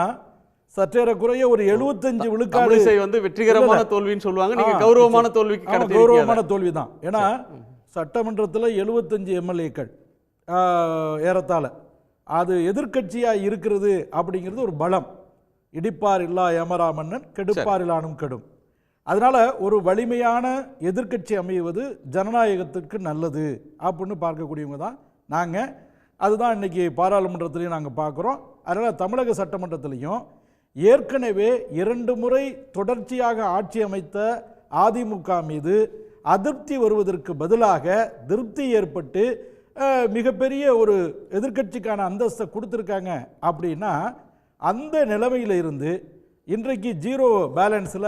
சற்றேறக்குறைய ஒரு 75 விழுக்காடு வந்து வெற்றிகரமான தோல்வின்னு சொல்லுவாங்க. நீங்க கௌரவமான தோல்விக்கு கௌரவமான தோல்வி தான். ஏன்னா சட்டமன்றத்தில் 75 எம்எல்ஏக்கள் ஏறத்தாழ அது எதிர்க்கட்சியாக இருக்கிறது அப்படிங்கிறது ஒரு பலம். இடிப்பார் இல்லா ஏமரா மன்னன், கெடுப்பார் இல்லானும் கெடும். அதனால் ஒரு வலிமையான எதிர்க்கட்சி அமைவது ஜனநாயகத்திற்கு நல்லது அப்படின்னு பார்க்கக்கூடியவங்க தான் நாங்கள். அதுதான் இன்றைக்கி பாராளுமன்றத்திலையும் நாங்கள் பார்க்குறோம். அதனால் தமிழக சட்டமன்றத்திலையும் ஏற்கனவே 2 முறை தொடர்ச்சியாக ஆட்சி அமைத்த அதிமுக மீது அதிருப்தி வருவதற்கு பதிலாக திருப்தி ஏற்பட்டு மிகப்பெரிய ஒரு எதிர்க்கட்சிக்கான அந்தஸ்தை கொடுத்துருக்காங்க. அப்படின்னா அந்த நிலைமையில் இருந்து இன்றைக்கு 0 பேலன்ஸில்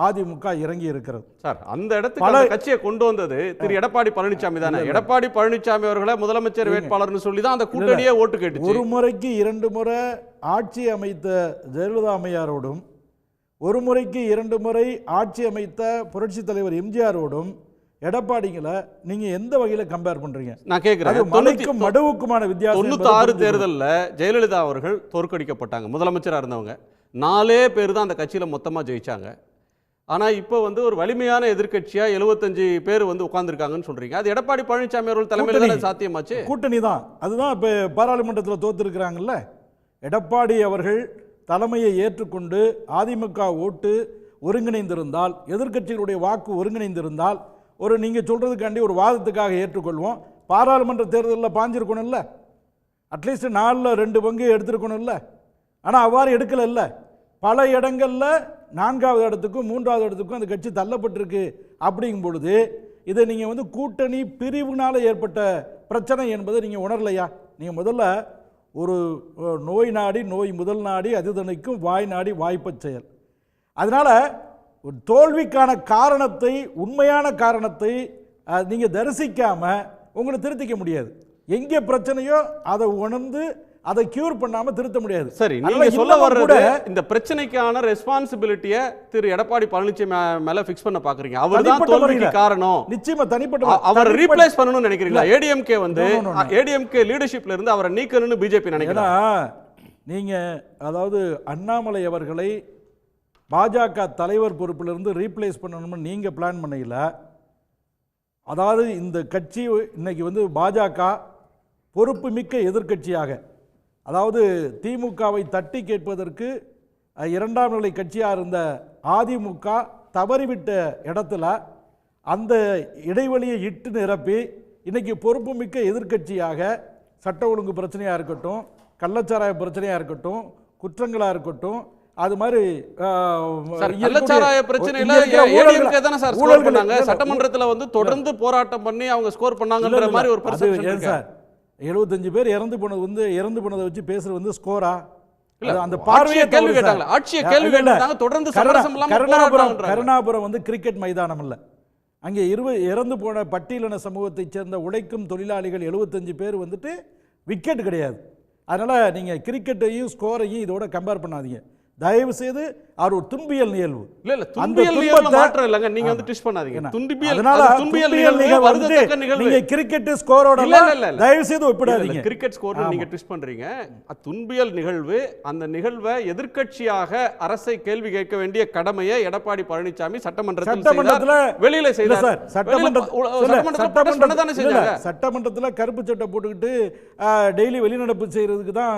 அதிமுக இறங்கி இருக்கிறது. சார், அந்த இடத்துக்கு கட்சியை கொண்டு வந்தது திரு எடப்பாடி பழனிசாமி தானே. எடப்பாடி பழனிசாமி அவர்களை முதலமைச்சர் வேட்பாளர்னு சொல்லி தான் அந்த கூட்டணியே ஓட்டு கேட்டுச்சு. ஒரு முறைக்கு 2 முறை ஆட்சி அமைத்த ஜெயலலிதா அம்மையாரோடும், ஒரு முறைக்கு 2 முறை ஆட்சி அமைத்த புரட்சி தலைவர் எம்ஜிஆரோடும் எடப்பாடிங்களை நீங்க எந்த வகையில கம்பேர் பண்றீங்க? நான் கேட்கிறேன். மலைக்கும் மடுவுக்குமான வித்தியாசம். 96 தேர்தலில் ஜெயலலிதா அவர்கள் தோற்கடிக்கப்பட்டாங்க. முதலமைச்சராக இருந்தவங்க 4 பேர் தான் அந்த கட்சியில் மொத்தமாக ஜெயிச்சாங்க. ஆனால் இப்போ வந்து ஒரு வலிமையான எதிர்க்கட்சியாக 75 பேர் வந்து உட்கார்ந்துருக்காங்கன்னு சொல்றீங்க. அது எடப்பாடி பழனிசாமி அவர்கள் தலைமையில் தான் சாத்தியமாச்சு. கூட்டணி தான். அதுதான் இப்போ பாராளுமன்றத்தில் தோத்துருக்கிறாங்கல்ல. எடப்பாடி அவர்கள் தலைமையை ஏற்றுக்கொண்டு அதிமுக ஓட்டு ஒருங்கிணைந்திருந்தால், எதிர்க்கட்சிகளுடைய வாக்கு ஒருங்கிணைந்திருந்தால், ஒரு நீங்கள் சொல்கிறதுக்காண்டி ஒரு வாதத்துக்காக ஏற்றுக்கொள்வோம். பாராளுமன்ற தேர்தலில் பாஞ்சிருக்கணும்ல, அட்லீஸ்ட் 4ல் 2 பங்கு எடுத்துருக்கணும்ல. ஆனால் அவ்வாறு எடுக்கலைல்ல. பல இடங்களில் 4வது இடத்துக்கும் 3வது இடத்துக்கும் அந்த கட்சி தள்ளப்பட்டிருக்கு. அப்படிங்கும் பொழுது இதை நீங்கள் வந்து கூட்டணி பிரிவுனால் ஏற்பட்ட பிரச்சனை என்பதை நீங்கள் உணரலையா? நீங்கள் முதல்ல ஒரு நோய் நாடி நோய் முதல் நாடி அதுதனைக்கும் வாய் நாடி வாய்ப்பச் செயல். அதனால் ஒரு தோல்விக்கான காரணத்தை, உண்மையான காரணத்தை நீங்கள் தரிசிக்காமல் உங்களை திருத்திக்க முடியாது. எங்கே பிரச்சனையோ அதை உணர்ந்து அதை கியூர் பண்ணாம திருத்த முடியாது. சரி, நீங்க சொல்ல வர்றது இந்த பிரச்சனைக்கான ரெஸ்பான்சிபிலிட்டியை திரு எடப்பாடி பழனிசாமி மேல ஃபிக்ஸ் பண்ண பாக்குறீங்க. அவர்தான் தோல்விக்கு காரணம். நிச்சயமா தனிப்பட்ட அவரை ரீப்ளேஸ் பண்ணணும்னு நினைக்கிறீங்களா? ஏடிஎம்கே வந்து ஏடிஎம்கே லீடர்ஷிப்ல இருந்து அவரை நீக்கணும்னு பிஜேபி நினைக்கிறேன். நீங்க அதாவது அண்ணாமலை அவர்களை பாஜக தலைவர் பொறுப்பிலிருந்து ரீப்ளேஸ் பண்ணணும்னு நீங்க பிளான் பண்ணல. அதாவது இந்த கட்சி இன்னைக்கு வந்து பாஜக பொறுப்பு மிக்க எதிர்க்கட்சியாக, அதாவது திமுகவை தட்டி கேட்பதற்கு இரண்டாம் நிலை கட்சியாக இருந்த அதிமுக தவறிவிட்ட இடத்துல அந்த இடைவெளியை இட்டு நிரப்பி இன்னைக்கு பொறுப்பு மிக்க எதிர்க்கட்சியாக சட்ட ஒழுங்கு பிரச்சனையாக இருக்கட்டும், கள்ளச்சாராய பிரச்சனையாக இருக்கட்டும், குற்றங்களாக இருக்கட்டும், அது மாதிரி கள்ளச்சாராய பிரச்சனையில ஏடிஎம்கே தான சார் ஸ்கோர் பண்ணாங்க. சட்டமன்றத்தில் வந்து தொடர்ந்து போராட்டம் பண்ணி அவங்க ஸ்கோர் பண்ணாங்கன்ற மாதிரி ஒரு பெர்செப்ஷன் இருக்கு சார். 75 பேர் இறந்து போனதை வச்சு பேசுறது வந்து ஸ்கோரா? அந்த பார்வையை கேள்வி கேட்டாங்க, ஆட்சியை கேள்வி கேட்டாங்க, தொடர்ந்து சமரசம் இல்லாம போராடுறாங்க. கருணாபுரம் வந்து கிரிக்கெட் மைதானம் இல்ல. அங்கே இறந்து போன பட்டியலின சமூகத்தைச் சேர்ந்த உழைக்கும் தொழிலாளிகள் 75 பேர் வந்துட்டு விக்கெட் கிடையாது. அதனால நீங்க கிரிக்கெட்டையும் ஸ்கோரையும் இதோட கம்பேர் பண்ணாதீங்க தயவு செய்து. அவர் ஒரு துன்பியல் நிகழ்வு. இல்ல இல்ல, துன்பியல் நிகழ்வு மாற்றம் இல்லங்க, நீங்க வந்து ட்விஸ்ட் பண்ணாதீங்க. துன்பியல் நிகழ்வு வருதத்தக்க நிகழ்வு. நீங்க கிரிக்கெட் ஸ்கோரோட தயவு செய்து ஒப்பிடாதீங்க. கிரிக்கெட் ஸ்கோர் நீங்க ட்விஸ்ட் பண்றீங்க. துன்பியல் நிகழ்வு, அந்த நிகழ்வை எதிர்க்கட்சியாக அரசை கேள்வி கேட்க வேண்டிய கடமையை எடப்பாடி பழனிசாமி சட்டமன்றத்தில் வெளியில செய்தார் சார். சட்டமன்றத்தில் கருப்பு சட்டை போட்டுக்கிட்டு டெய்லி வெளிநடப்பு செய்யறதுக்கு தான்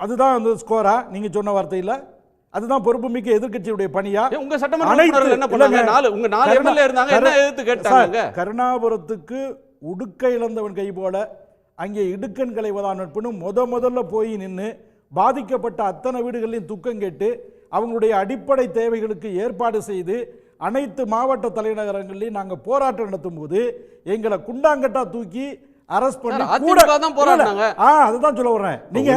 அதுதான் வந்து ஸ்கோரா? நீங்க சொன்ன வார்த்தை இல்ல, அதுதான் பொறுப்புமிக்க எதிர்க்கட்சியுடைய பணியா? உங்க சட்டமன்ற என்ன பண்ணாங்க? உங்க 4 எம்எல்ஏ இருந்தாங்க, என்ன எதிர்த்து கேட்டாங்க? கருணாபுரத்துக்கு உடுக்க இழந்தவன் கை போல அங்கே இடுக்கன் களைவதான் நட்புன்னு முதல்ல போய் நின்று பாதிக்கப்பட்ட அத்தனை வீடுகளையும் துக்கம் கேட்டு அவங்களுடைய அடிப்படை தேவைகளுக்கு ஏற்பாடு செய்து அனைத்து மாவட்ட தலைநகரங்களிலும் நாங்கள் போராட்டம் நடத்தும் போது எங்களை குண்டாங்கட்டா தூக்கி அரஸ்ட் பண்ணி கூட தான் போராடுறாங்க. அதுதான் சொல்ல வரேன். நீங்க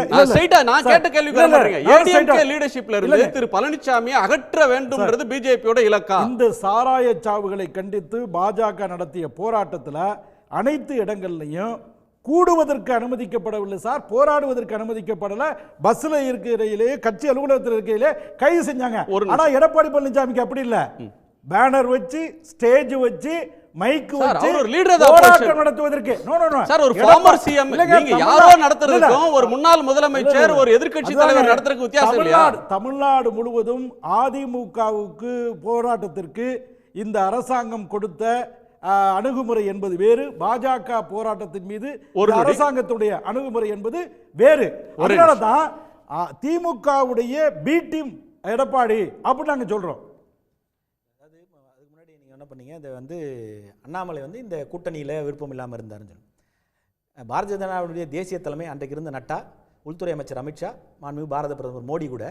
நான் கேட்ட கேள்வி கேக்குறீங்க. ஏடிஎம்கே லீடர்ஷிப்ல இருந்து திரு பழனிசாமியை அகற்ற வேண்டும்ன்றது பிஜேபியோட இலக்கா? இந்த சாராய சாவுகளை கண்டித்து பாஜக நடத்திய போராட்டத்தில் அனைத்து இடங்கள்லையும் கூடுவதற்கு அனுமதிக்கப்படவில்லை சார், போராடுவதற்கு அனுமதிக்கப்படல. பஸ்ல இருக்கிறையிலேயே கட்சி அலுவலகத்தில் இருக்கையிலே கைது செஞ்சாங்க. ஆனா எடப்பாடி பழனிசாமிக்கு அப்படி இல்ல, பேனர் வச்சு ஸ்டேஜ் வச்சு மைக்கு வச்சு போராட்டம் நடத்துவதற்கு சார் ஒரு ஃபார்மர் சிஎம் நீங்க யாரோ நடத்துறதுக்கும் ஒரு முன்னாள் முதலமைச்சர் ஒரு எதிர்க்கட்சி தலைவர் நடத்துறதுக்கு வித்தியாசம் இல்லையா? தமிழ்நாடு முழுவதும் அதிமுகவுக்கு போராட்டத்திற்கு இந்த அரசாங்கம் கொடுத்த அணுகுமுறை என்பது வேறு, பாஜக போராட்டத்தின் மீது ஒரு அரசாங்கத்துடைய அணுகுமுறை என்பது வேறு. அதனாலதான் திமுகவுடைய பி டீம் எடப்பாடி அப்படின்னு நாங்க சொல்றோம். என்ன பண்ணீங்க? இதை வந்து அண்ணாமலை வந்து இந்த கூட்டணியில் விருப்பம் இல்லாமல் இருந்தாருன்னு சொல்லி பாரதிய ஜனதாவுடைய தேசிய தலைமை அன்றைக்கு இருந்த நட்டா, உள்துறை அமைச்சர் அமித்ஷா, மாண்புமிகு பாரத பிரதமர் மோடி கூட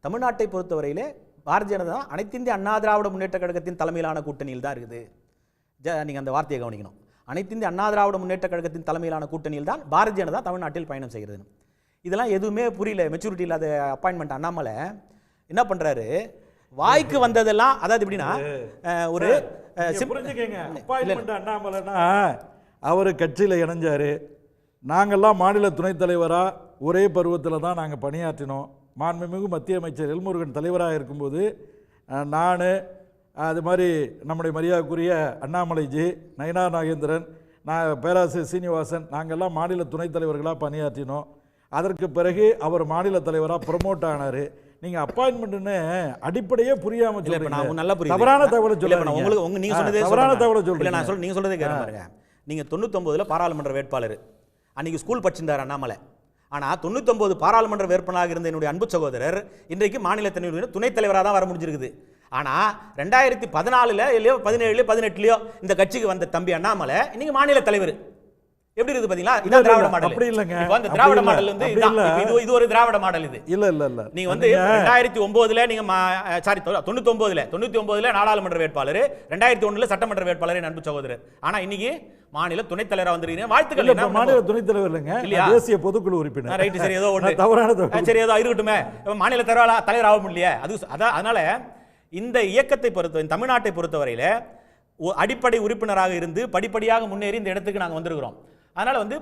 தமிழ்நாட்டை பொறுத்தவரையிலே பாரதிய ஜனதா அனைத்து இந்திய அண்ணா திராவிட முன்னேற்ற கழகத்தின் தலைமையிலான கூட்டணியில் தான் இருக்குது. நீங்கள் அந்த வார்த்தையை கவனிக்கணும். அனைத்து இந்திய அண்ணா திராவிட முன்னேற்ற கழகத்தின் தலைமையிலான கூட்டணியில் தான் பாரதிய ஜனதா தமிழ்நாட்டில் பயணம் செய்கிறது. இதெல்லாம் எதுவுமே புரியல. மெச்சூரிட்டி இல்லாத அப்பாயின்மெண்ட் அண்ணாமலை என்ன பண்ணுறாரு? வாய்க்கு வந்ததெல்லாம், அதாவது எப்படின்னா ஒரு அண்ணாமலைனா அவர் கட்சியில் இணைஞ்சாரு. நாங்கள்லாம் மாநில துணைத் தலைவராக ஒரே பருவத்தில் தான் நாங்கள் பணியாற்றினோம். மாண்புமிகு மத்திய அமைச்சர் எல்முருகன் தலைவராக இருக்கும்போது நான், அது மாதிரி நம்முடைய மரியாதைக்குரிய அண்ணாமலைஜி, நயினார் நாகேந்திரன், பேராசிரியர் சீனிவாசன், நாங்கள்லாம் மாநில துணைத் தலைவர்களாக பணியாற்றினோம். அதற்கு பிறகு அவர் மாநில தலைவராக ப்ரொமோட் ஆனார். நீங்க அப்பாயின்மெண்ட்னு அடிப்படையே புரியாம சொல்றீங்க. நல்லா புரியுது. தவறான தகவலை சொல்றீங்க. உங்களுக்கு நீங்க சொன்னதே தவறான தகவலை சொல்றீங்க. நான் சொல்ல, நீங்க சொல்றதே கேளுங்க பாருங்க. நீங்க 99ல பாராளுமன்ற வேட்பாளர், அன்னைக்கு ஸ்கூல் படிச்சிருந்தார் அண்ணாமலை. ஆனா 99 பாராளுமன்ற வேட்பாளராக இருந்த என்னுடைய அன்பு சகோதரர் இன்றைக்கு மாநில துணைத் தலைவராக தான் வர முடிஞ்சிருக்குது. ஆனா 2014 இல்லையோ 17 18 இந்த கட்சிக்கு வந்த தம்பி அண்ணாமலை இன்னைக்கு மாநில தலைவர். எப்படி இருக்குது பாத்தீங்களா? இதான் திராவிட மாடல். அப்படி இல்லங்க. இப்போ அந்த திராவிட மாடல் வந்து இது ஒரு திராவிட மாடல். இது இல்ல நீங்க வந்து 2009ல நீங்க சாரி 99ல நாடாளுமன்ற வேட்பாளர், 2001ல சட்டமன்ற வேட்பாளர் அன்பு சகோதரர். ஆனா இன்னைக்கு மாநில துணைத் தலைவரா வந்திருக்கீங்க. வாழ்த்துக்கள். இல்ல மாநில துணைத் தலைவர் இல்லங்க, தேசிய பொதுக்குழு உறுப்பினர். ரைட், சரி, ஏதோ ஒண்ணு தவறானது. சரி, ஏதோ இருக்கட்டுமே. மாநில தலைவர் ஆக முடியல. அதனால இந்த இயக்கத்தை பொறுத்த தமிழ்நாட்டை பொறுத்தவரையில அடிப்படை உறுப்பினராக இருந்து படிப்படியாக முன்னேறி இந்த இடத்துக்கு நாங்கள் வந்திருக்கிறோம். அதனால வந்து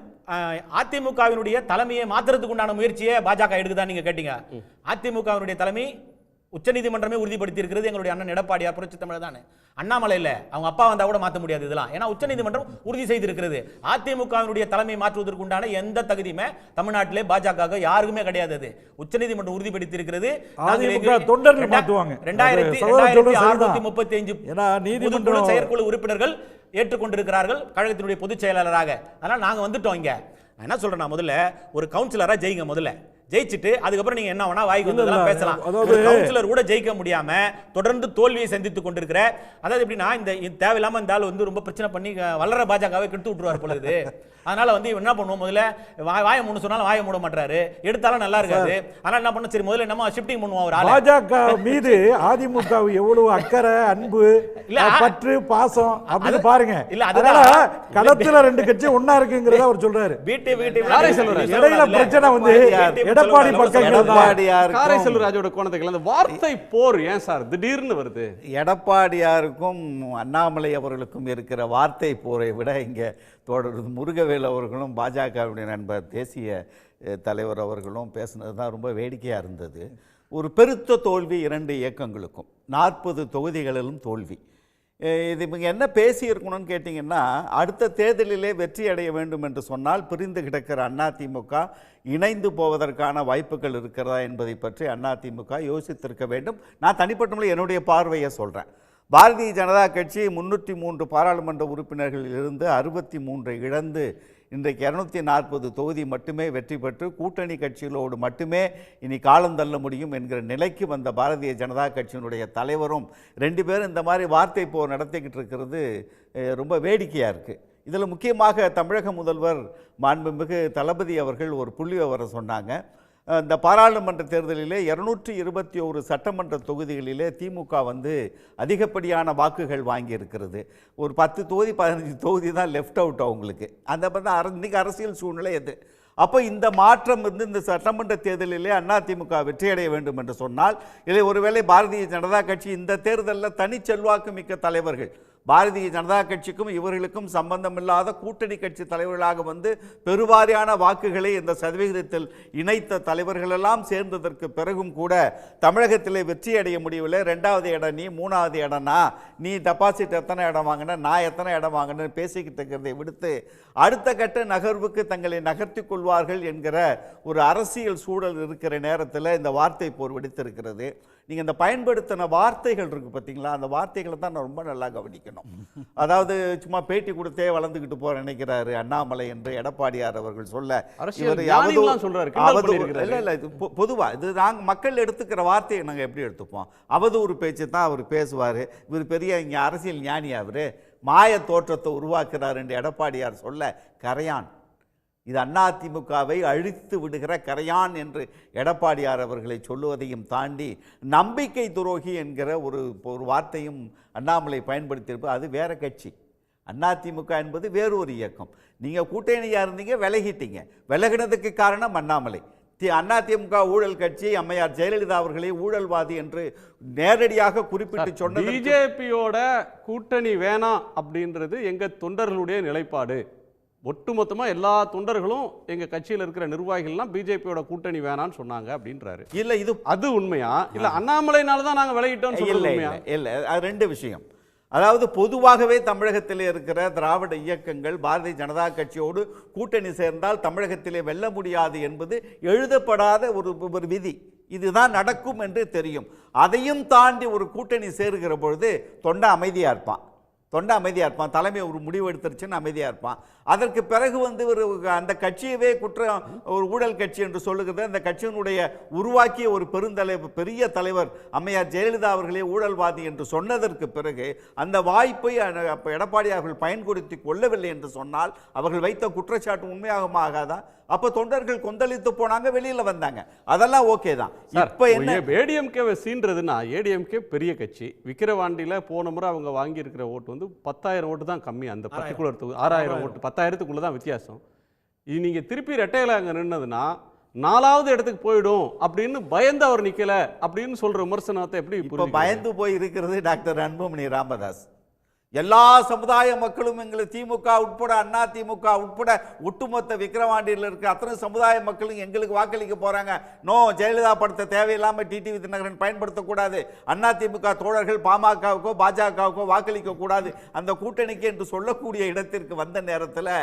அதிமுகவினுடைய தலைமையை மாற்றுறதுக்கு உண்டான முயற்சியை பாஜக எடுக்குதான் நீங்க கேட்டீங்க. அதிமுகவினுடைய தலைமை உச்சநீதிமன்றமே உறுதிப்படுத்தி இருக்கிறது எங்களுடைய அண்ணன் எடப்பாடியார் புரட்சி தமிழர் தான். அண்ணாமலை இல்ல, அவங்க அப்பா வந்தா கூட மாற்ற முடியாது இதெல்லாம். ஏன்னா உச்சநீதிமன்றம் உறுதி செய்திருக்கிறது. அதிமுகவினுடைய தலைமை மாற்றுவதற்கு உண்டான எந்த தகுதியுமே தமிழ்நாட்டிலே பாஜக யாருக்குமே கிடையாது. அது உச்சநீதிமன்றம் உறுதிப்படுத்தி இருக்கிறது. தொண்டர்கள் மாற்றுவாங்க. 2635 செயற்குழு உறுப்பினர்கள் ஏற்றுக்கொண்டிருக்கிறார்கள் கழகத்தினுடைய பொதுச் செயலாளராக. அதனால நாங்க வந்துட்டோம். இங்க நான் என்ன சொல்றேன், முதல்ல ஒரு கவுன்சிலரா ஜெயிங்க. முதல்ல ஜெயிச்சுட்டு அதுக்கப்புறம் நீங்க என்ன வேணா வாய்க்கு வந்ததெல்லாம் பேசலாம். கவுன்சிலர் கூட ஜெயிக்க முடியாம தொடர்ந்து தோல்வியை சந்தித்துக் கொண்டிருக்கிற, அதாவது எப்படின்னா இந்த தேவையில்லாம இந்த ஆள் வந்து ரொம்ப பிரச்சனை பண்ணி வளர பாஜகவை கெடுத்து விட்டுருவார் பொழுது. அதனால வந்து என்ன பண்ணுவோம், முதல்ல வாய மூணு சொன்னாலும் வாய மூட மாட்டாரு, எடுத்தாலும் நல்லா இருக்காது. அதனால என்ன பண்ண, சரி முதல்ல நம்ம ஷிஃப்டிங் பண்ணுவோம். ஒரு பாஜக மீது அதிமுக எவ்வளவு அக்கறை, அன்பு, பற்று, பாசம் அப்படின்னு பாருங்க. இல்ல அதனால களத்துல ரெண்டு கட்சி ஒன்னா இருக்குங்கிறத அவர் சொல்றாரு. இடையில பிரச்சனை வந்து எடப்பாடி பக்கம் காரை செல்வராஜோட கோணத்துக்கு அந்த வார்த்தை போர் ஏன் சார் திடீர்னு வருது? எடப்பாடியாருக்கும் அண்ணாமலை அவர்களுக்கும் இருக்கிற வார்த்தை போரை விட இங்க தொடர்ந்து முருகவேல் அவர்களும் பாஜகவுடைய நண்பர் தேசிய தலைவர் அவர்களும் பேசுனது தான் ரொம்ப வேடிக்கையாக இருந்தது. ஒரு பெருத்த தோல்வி இரண்டு இயக்கங்களுக்கும், 40 தொகுதிகளிலும் தோல்வி. இது இவங்க என்ன பேசியிருக்கணும்னு கேட்டிங்கன்னா, அடுத்த தேர்தலிலே வெற்றி அடைய வேண்டும் என்று சொன்னால் பிரிந்து கிடக்கிற அதிமுக இணைந்து போவதற்கான வாய்ப்புகள் இருக்கிறதா என்பதை பற்றி அதிமுக யோசித்திருக்க வேண்டும். நான் தனிப்பட்ட முறையில் என்னுடைய பார்வையை சொல்கிறேன். பாரதிய ஜனதா கட்சி 303 பாராளுமன்ற உறுப்பினர்களில் இருந்து 63 இழந்து இன்றைக்கு 240 தொகுதி மட்டுமே வெற்றி பெற்று கூட்டணி கட்சிகளோடு மட்டுமே இனி காலம் தள்ள முடியும் என்கிற நிலைக்கு வந்த பாரதிய ஜனதா கட்சியினுடைய தலைவரும் 2 பேரும் இந்த மாதிரி வார்த்தை போர் நடத்திக்கிட்டு இருக்கிறது ரொம்ப வேடிக்கையாக இருக்குது. இதில் முக்கியமாக தமிழக முதல்வர் மாண்புமிகு தளபதி அவர்கள் ஒரு புள்ளி விவரம் சொன்னாங்க. இந்த பாராளுமன்ற தேர்தலிலே 221 சட்டமன்ற தொகுதிகளிலே திமுக வந்து அதிகப்படியான வாக்குகள் வாங்கியிருக்கிறது. ஒரு 10 தொகுதி 15 தொகுதி தான் லெஃப்ட் அவுட் அவங்களுக்கு. அந்த மாதிரி இன்றைக்கி அரசியல் சூழ்நிலை எது? அப்போ இந்த மாற்றம் வந்து இந்த சட்டமன்ற தேர்தலிலே அதிமுக வெற்றியடைய வேண்டும் என்று சொன்னால், இல்லை ஒருவேளை பாரதிய ஜனதா கட்சி இந்த தேர்தலில் தனிச்செல்வாக்கு மிக்க தலைவர்கள், பாரதிய ஜனதா கட்சிக்கும் இவர்களுக்கும் சம்பந்தமில்லாத கூட்டணி கட்சி தலைவர்களாக வந்து பெருவாரியான வாக்குகளை இந்த சதவிகிதத்தில் இணைத்த தலைவர்களெல்லாம் சேர்ந்ததற்கு பிறகும் கூட தமிழகத்திலே வெற்றி அடைய முடியவில்லை. 2வது இடம் நீ, 3வது இடம் நான், நீ டெபாசிட் எத்தனை இடம் வாங்கின, நான் எத்தனை இடம் வாங்கினேன்னு பேசிக்கிட்டு இருக்கிறதை விடுத்து அடுத்த கட்ட நகர்வுக்கு தங்களை நகர்த்தி கொள்வார்கள் என்கிற ஒரு அரசியல் சூழல் இருக்கிற நேரத்தில் இந்த வார்த்தை போர் வெடித்திருக்கிறது. நீங்கள் இந்த பயன்படுத்தின வார்த்தைகள் இருக்குது பார்த்தீங்களா, அந்த வார்த்தைகளை தான் நான் ரொம்ப நல்லா கவனிக்கணும். அதாவது சும்மா பேட்டி கொடுத்தே வளர்ந்துக்கிட்டு போற நினைக்கிறாரு அண்ணாமலை என்று எடப்பாடியார் அவர்கள் சொல்ல, பொதுவாக இது நாங்கள் மக்கள் எடுத்துக்கிற வார்த்தையை நாங்கள் எப்படி எடுத்துப்போம்? அவதூறு பேச்சு தான் அவர் பேசுவார். இவர் பெரிய இங்கே அரசியல் ஞானி, அவர் மாய தோற்றத்தை உருவாக்குறார் என்று எடப்பாடியார் சொல்ல, கரையான், இது அதிமுகவை அழித்து விடுகிற கரையான் என்று எடப்பாடியார் அவர்களை சொல்லுவதையும் தாண்டி நம்பிக்கை துரோகி என்கிற ஒரு வார்த்தையும் அண்ணாமலை பயன்படுத்தியிருப்பது. அது வேற கட்சி. அதிமுக என்பது வேறு ஒரு இயக்கம். நீங்கள் கூட்டணியாக இருந்தீங்க, விலகிட்டீங்க. விலகினதுக்கு காரணம் அண்ணாமலை. அதிமுக ஊழல் கட்சி, அம்மையார் ஜெயலலிதா அவர்களை ஊழல்வாதி என்று நேரடியாக குறிப்பிட்டு சொன்ன பிஜேபியோட கூட்டணி வேணாம் அப்படின்றது எங்க தொண்டர்களுடைய நிலைப்பாடு. ஒட்டுமொத்தமாக எல்லா தொண்டர்களும் எங்கள் கட்சியில் இருக்கிற நிர்வாகிகள்லாம் பிஜேபியோட கூட்டணி வேணான்னு சொன்னாங்க அப்படின்றாரு. இல்லை, இது அது உண்மையா? இல்லை அண்ணாமலைனால தான் நாங்கள் விலகிட்டோம்? இல்லை, அது ரெண்டு விஷயம். அதாவது பொதுவாகவே தமிழகத்திலே இருக்கிற திராவிட இயக்கங்கள் பாரதிய ஜனதா கட்சியோடு கூட்டணி சேர்ந்தால் தமிழகத்திலே வெல்ல முடியாது என்பது எழுதப்படாத ஒரு விதி. இதுதான் நடக்கும் என்று தெரியும். அதையும் தாண்டி ஒரு கூட்டணி சேருகிற பொழுது தொண்டை அமைதியாக இருப்பான். தொண்டை அமைதியாக இருப்பான், தலைமை ஒரு முடிவு எடுத்துருச்சுன்னு அமைதியாக இருப்பான். அதற்கு பிறகு வந்து ஒரு அந்த கட்சியவே ஒரு ஊழல் கட்சி என்று சொல்லுகிறது. அந்த கட்சியினுடைய உருவாக்கிய ஒரு பெரிய தலைவர் அம்மையார் ஜெயலலிதா அவர்களே ஊழல்வாதி என்று சொன்னதற்கு பிறகு அந்த வாய்ப்பை எடப்பாடி அவர்கள் பயன்படுத்தி கொள்ளவில்லை என்று சொன்னால் அவர்கள் வைத்த குற்றச்சாட்டு உண்மையாக ஆகாதா? அப்ப தொண்டர்கள் கொந்தளித்து போனாங்க, வெளியில வந்தாங்க, அதெல்லாம் ஓகே தான். இப்ப என்ன ஏடிஎம்கேவை சீன்றதுன்னா, ஏடிஎம்கே பெரிய கட்சி. விக்கிரவாண்டியில போன முறை அவங்க வாங்கி இருக்கிற ஓட்டு வந்து 10,000 ஓட்டு தான் கம்மி. அந்த பர்டிகுலர் 6,000 ஓட்டு, 10,000க்குள்ள தான் வித்தியாசம். இது நீங்க திருப்பி ரெட்டையில அங்க நின்னதுன்னா 4வது இடத்துக்கு போயிடும் அப்படின்னு பயந்து அவர் நிக்கல அப்படின்னு சொல்ற விமர்சனத்தை எப்படி இப்ப பயந்து போய் இருக்கிறது டாக்டர் அன்புமணி ராமதாஸ். எல்லா சமுதாய மக்களும் எங்களுக்கு திமுக உட்பட அண்ணா திமுக உட்பட ஒட்டுமொத்த விக்கிரவாண்டியில் இருக்க அத்தனை சமுதாய மக்களும் எங்களுக்கு வாக்களிக்க போறாங்க. நோ, ஜெயலலிதா படத்தை தேவையில்லாமல் டிடிவி தினகரன் பயன்படுத்தக்கூடாது, அண்ணா திமுக தோழர்கள் பாமகவுக்கோ பாஜகவுக்கோ வாக்களிக்க கூடாது அந்த கூட்டணிக்கு என்று சொல்லக்கூடிய இடத்திற்கு வந்த நேரத்தில்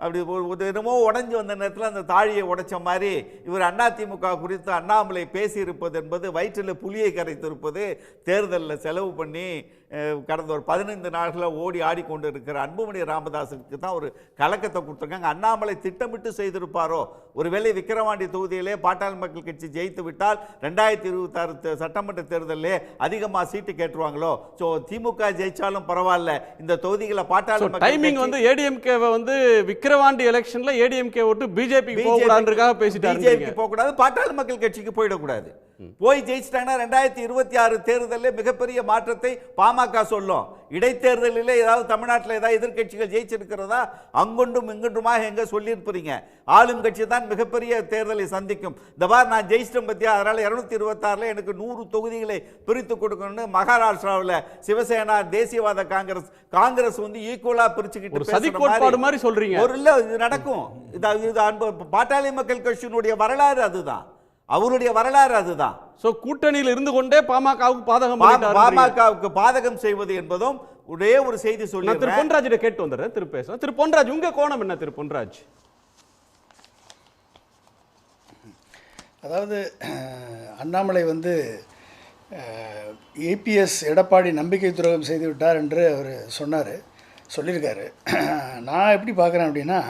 அப்படி ஒரு என்னமோ உடஞ்சி வந்த நேரத்தில் அந்த தாழியை உடைச்ச மாதிரி இவர் அண்ணா திமுக குறித்து அண்ணாமலை பேசியிருப்பது என்பது வயிற்றில் புலியை கரைத்திருப்பது. தேர்தலில் செலவு பண்ணி கடந்த ஒரு 15 நாட்களில் ஓடி ஆடிக்கொண்டு இருக்கிற அன்புமணி ராமதாஸுக்கு தான் ஒரு கலக்கத்தை கொடுத்துருக்காங்க. அண்ணாமலை திட்டமிட்டு செய்திருப்பாரோ? ஒருவேளை விக்கிரவாண்டி தொகுதியிலே பாட்டாளி மக்கள் கட்சி ஜெயித்து விட்டால் 2026 சட்டமன்ற தேர்தலிலே அதிகமாக சீட்டு கேட்டுருவாங்களோ? ஸோ திமுக ஜெயிச்சாலும் பரவாயில்ல, இந்த தொகுதிகளை பாட்டாளி டைமிங் வந்து ஏடிஎம்கேவை வந்து விக்கிரவாண்டி எலெக்ஷன்ல ஏடிஎம்கே ஓட்டு பிஜேபி போகக்கூடாதுன்றதுக்காக பேசிட்டாங்க. பிஜேபி போகக்கூடாது, பாட்டாளி மக்கள் கட்சிக்கு போயிடக்கூடாது. போய் ஜெயிச்சிட்டாங்கன்னா 2026 தேர்தலில் மிகப்பெரிய மாற்றத்தை பாமக சொல்லும். இடைத்தேர்தலில் ஏதாவது தமிழ்நாட்டில் ஏதாவது எதிர்கட்சிகள் ஜெயிச்சிருக்கிறதா? அங்கொன்றும் இங்கொன்றுமாக எங்க சொல்லியிருப்பீங்க. ஆளும் கட்சி தான் மிகப்பெரிய தேர்தலை சந்திக்கும். இந்த வாரம் நான் ஜெயிச்சிட்டேன் பத்தியா, அதனால 226 எனக்கு 100 தொகுதிகளை பிரித்து கொடுக்கணும்னு மகாராஷ்டிராவில் சிவசேனா தேசியவாத காங்கிரஸ் வந்து ஈக்குவலா பிரிச்சுக்கிட்டு மாதிரி சொல்றீங்க. ஒரு இல்ல இது நடக்கும். பாட்டாளி மக்கள் கட்சியினுடைய வரலாறு அதுதான், அவருடைய வரலாறு அதுதான். சோ கூட்டணியில் இருந்து கொண்டே பாமகவுக்கு பாதகம் செய்வது என்பதும் ஒரே ஒரு செய்தி சொல்லி திரு பொன்ராஜ் கேட்டு வந்துடுறேன். திரு பேசுறேன். திரு பொன்ராஜ், உங்க கோணம் என்ன? திரு பொன்ராஜ், அதாவது அண்ணாமலை வந்து ஏபிஎஸ் எடப்பாடி நம்பிக்கை துரோகம் செய்து விட்டார் என்று அவர் சொல்லியிருக்காரு. நான் எப்படி பார்க்குறேன் அப்படின்னா,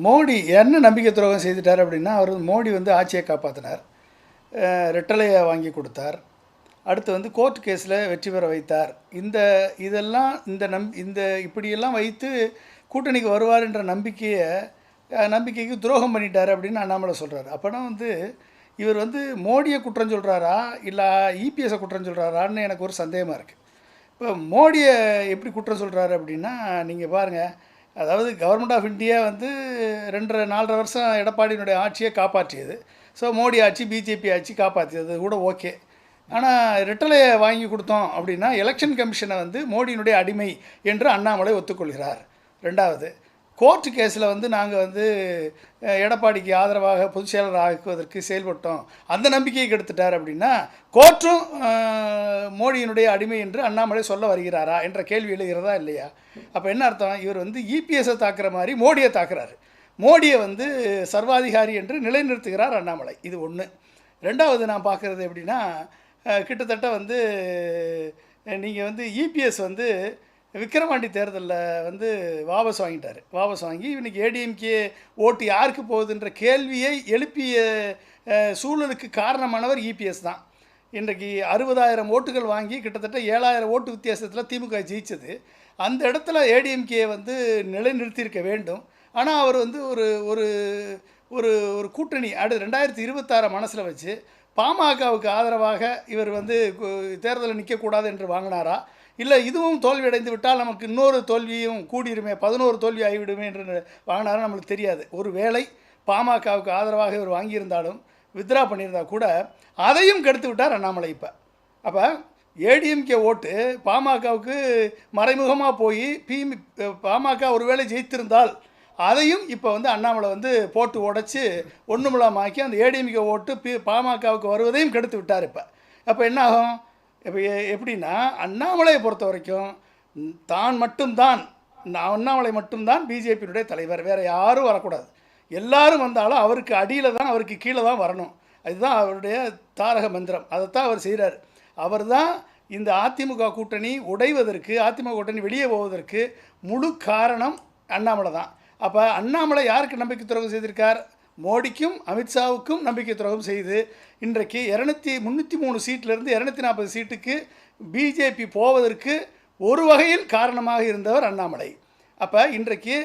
மோடி என்ன நம்பிக்கை துரோகம் செய்துட்டார் அப்படின்னா, அவர் மோடி வந்து ஆட்சியை காப்பாற்றினார், ரெட்டலையை வாங்கி கொடுத்தார், அடுத்து வந்து கோர்ட் கேஸில் வெற்றி பெற வைத்தார். இதெல்லாம் இந்த இப்படியெல்லாம் வைத்து கூட்டணிக்கு வருவார் என்ற நம்பிக்கைக்கு துரோகம் பண்ணிட்டார் அப்படின்னு அண்ணாமலை சொல்கிறார். அப்போனா வந்து இவர் வந்து மோடியை குற்றம் சொல்கிறாரா இல்லை இபிஎஸை குற்றம் சொல்கிறாரான்னு எனக்கு ஒரு சந்தேகமாக இருக்குது. இப்போ மோடியை எப்படி குற்றம் சொல்கிறாரு அப்படின்னா, நீங்கள் பாருங்கள், அதாவது கவர்மெண்ட் ஆஃப் இந்தியா வந்து 2.5 வருஷம் எடப்பாடியினுடைய ஆட்சியை காப்பாற்றியது. ஸோ மோடி ஆட்சி பிஜேபி ஆட்சி காப்பாற்றியது கூட ஓகே. ஆனால் ரெட்டலையை வாங்கி கொடுத்தோம் அப்படின்னா எலெக்ஷன் கமிஷனை வந்து மோடியினுடைய அடிமை என்று அண்ணாமலை ஒத்துக்கொள்கிறார். ரெண்டாவது, கோர்ட்டு கேஸில் வந்து நாங்கள் வந்து எடப்பாடிக்கு ஆதரவாக பொதுச் செயலர் ஆக்குவதற்கு செயல்பட்டோம், அந்த நம்பிக்கையை கெடுத்துட்டார் அப்படின்னா கோர்ட்டும் மோடியினுடைய அடிமை என்று அண்ணாமலை சொல்ல வருகிறாரா என்ற கேள்வி எழுகிறதா இல்லையா? அப்போ என்ன அர்த்தம்? இவர் வந்து இபிஎஸை தாக்குற மாதிரி மோடியை தாக்குறாரு, மோடியை வந்து சர்வாதிகாரி என்று நிலைநிறுத்துகிறார் அண்ணாமலை. இது ஒன்று. ரெண்டாவது நான் பார்க்குறது எப்படின்னா, கிட்டத்தட்ட வந்து நீங்கள் வந்து இபிஎஸ் வந்து விக்கிரவாண்டி தேர்தலில் வந்து வாபஸ் வாங்கி இன்றைக்கி ஏடிஎம்கே ஓட்டு யாருக்கு போகுதுன்ற கேள்வியை எழுப்பிய சூழலுக்கு காரணமானவர் இபிஎஸ் தான். இன்றைக்கு 60,000 ஓட்டுகள் வாங்கி கிட்டத்தட்ட 7,000 ஓட்டு வித்தியாசத்தில் திமுக ஜெயிச்சது. அந்த இடத்துல ஏடிஎம்கே வந்து நிலைநிறுத்தியிருக்க வேண்டும். ஆனால் அவர் வந்து ஒரு கூட்டணி அடுத்து 2026 மனசில் வச்சு பாமகவுக்கு ஆதரவாக இவர் வந்து தேர்தலில் நிற்கக்கூடாது என்று வாங்கினாரா, இல்லை இதுவும் தோல்வி அடைந்து விட்டால் நமக்கு இன்னொரு தோல்வியும் கூடியிருமே, 11 தோல்வி ஆகிவிடுமே என்று வாங்கினாலும் நம்மளுக்கு தெரியாது. ஒரு வேளை பாமகவுக்கு ஆதரவாக இவர் வாங்கியிருந்தாலும் வித்ரா பண்ணியிருந்தா கூட அதையும் கெடுத்து விட்டார் அண்ணாமலை. அப்போ ஏடிஎம்கே ஓட்டு பாமகவுக்கு மறைமுகமாக போய் பாமக ஒருவேளை ஜெயித்திருந்தால் அதையும் இப்போ வந்து அண்ணாமலை வந்து போட்டு உடைச்சி ஒன்றுமில்லாமாக்கி அந்த ஏடிஎம்கே ஓட்டு பாமகவுக்கு வருவதையும் கெடுத்து விட்டார். அப்போ என்ன ஆகும்? இப்போ எப்படின்னா, அண்ணாமலையை பொறுத்த வரைக்கும் அண்ணாமலை மட்டும்தான் பிஜேபியினுடைய தலைவர், வேறு யாரும் வரக்கூடாது. எல்லாரும் வந்தாலும் அவருக்கு அடியில் தான், அவருக்கு கீழே தான் வரணும். அதுதான் அவருடைய தாரக மந்திரம். அதைத்தான் அவர் செய்கிறார். அவர் தான் இந்த அதிமுக கூட்டணி உடைவதற்கு, அதிமுக கூட்டணி வெளியே போவதற்கு முழு காரணம் அண்ணாமலை தான். அப்போ அண்ணாமலை யாருக்கு நம்பிக்கை துரோகம் செய்திருக்கார்? மோடிக்கும் அமித்ஷாவுக்கும் நம்பிக்கை துரோகம் செய்து இன்றைக்கு 303 சீட்டிலிருந்து 240 சீட்டுக்கு பிஜேபி போவதற்கு ஒரு வகையில் காரணமாக இருந்தவர் அண்ணாமலை. அப்போ இன்றைக்கு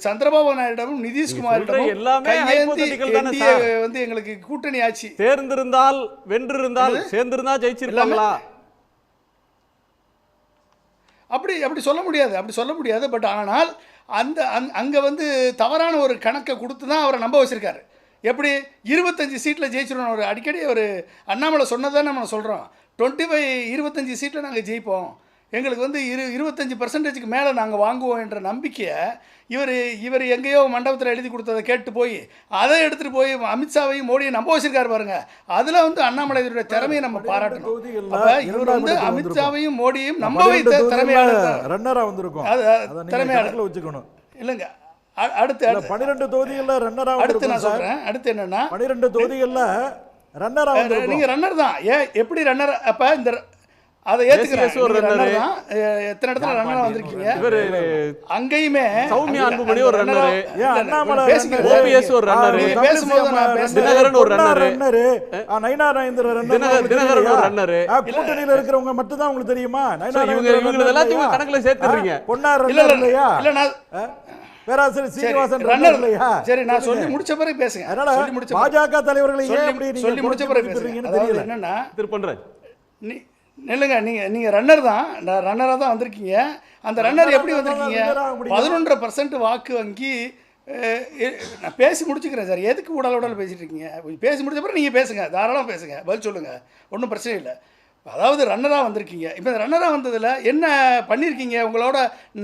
சந்திரபாபு நாயுடமும் நிதிஷ்குமாரிடமும் எல்லாமே hypothetical தானே சார்? வந்து எங்களுக்கு கூட்டணி ஆட்சி தேர்ந்திருந்தால் வென்றிருந்தால் சேர்ந்திருந்தா ஜெயிச்சிருப்பாங்களா? அப்படி சொல்ல முடியாது. பட் ஆனால் அங்கே வந்து தவறான ஒரு கணக்கை கொடுத்து தான் அவரை நம்ப வச்சிருக்காரு. எப்படி 25 சீட்டில் ஜெயிச்சிடணும்? ஒரு அடிக்கடி ஒரு அண்ணாமலை சொன்னதான் நம்ம சொல்கிறோம். 25 சீட்டில் நாங்கள் ஜெயிப்போம், எங்களுக்கு வந்து 25% மேலே நாங்கள் வாங்குவோம் என்ற நம்பிக்கையை இவர் எங்கேயோ மண்டபத்தில் எழுதி கொடுத்ததை கேட்டு போய் அதை எடுத்துகிட்டு போய் அமித்ஷாவையும் மோடியை நம்ப வச்சிருக்காரு பாருங்க. அதில் வந்து அண்ணாமலையுடைய திறமையை நம்ம பாராட்டணும். அப்போ இவர் வந்து அமித்ஷாவையும் மோடியையும் நம்ப வைத்த திறமையாளர் திறமையாளர் வச்சுக்கணும் இல்லைங்க. அடுத்து 12 தொகுதிகளில் ரன்னரா அடுத்து நான் சொல்கிறேன். அடுத்து என்னன்னா 12 தொகுதிகளில் ரன்னரா நீங்கள் ரன்னர் தான். எப்படி ரன்னர்? அப்போ இந்த அதை ஏத்துக்கிறேன். எத்தனை இடத்துல ரன்னரா வந்திருக்கீங்க? அங்கேயுமே சௌமியா அன்புமணி ஒரு ரன்னர், அண்ணாமலை ஓபிஎஸ் ஒரு ரன்னர், தினகரன் ஒரு ரன்னர், நயினா நாகேந்திரன் ரன்னர், தினகரன் ஒரு ரன்னர். கூட்டணியில இருக்கிறவங்க மட்டும் தான் உங்களுக்கு தெரியுமா? இவங்க எல்லாத்தையும் கணக்குல சேர்த்துறீங்க. பொன்னார் ரன்னர் இல்லையா? இல்ல நான் பேராசிரியர் சீனிவாசன் ரன்னர் இல்லையா? சரி, நான் சொல்லி முடிச்ச பிறகு பேசுங்க. அதனால பாஜக தலைவர்களை ஏன் அப்படி சொல்லி முடிச்ச பிறகு பேசுறீங்கன்னு தெரியல. என்னன்னா திருப்பன்ராஜ் இல்லைங்க, நீங்கள் ரன்னர் தான், ரன்னராக தான் வந்திருக்கீங்க. அந்த ரன்னர் எப்படி வந்திருக்கீங்க? 11% வாக்கு வங்கி. நான் பேசி முடிச்சுக்கிறேன் சார். எதுக்கு உடல் பேசிட்டு இருக்கீங்க? பேசி முடிச்ச பிறகு நீங்கள் பேசுங்க, தாராளமாக பேசுங்க, பதில் சொல்லுங்கள், ஒன்றும் பிரச்சனை இல்லை. அதாவது ரன்னராக வந்திருக்கீங்க. இப்போ இந்த ரன்னராக வந்ததில் என்ன பண்ணியிருக்கீங்க? உங்களோட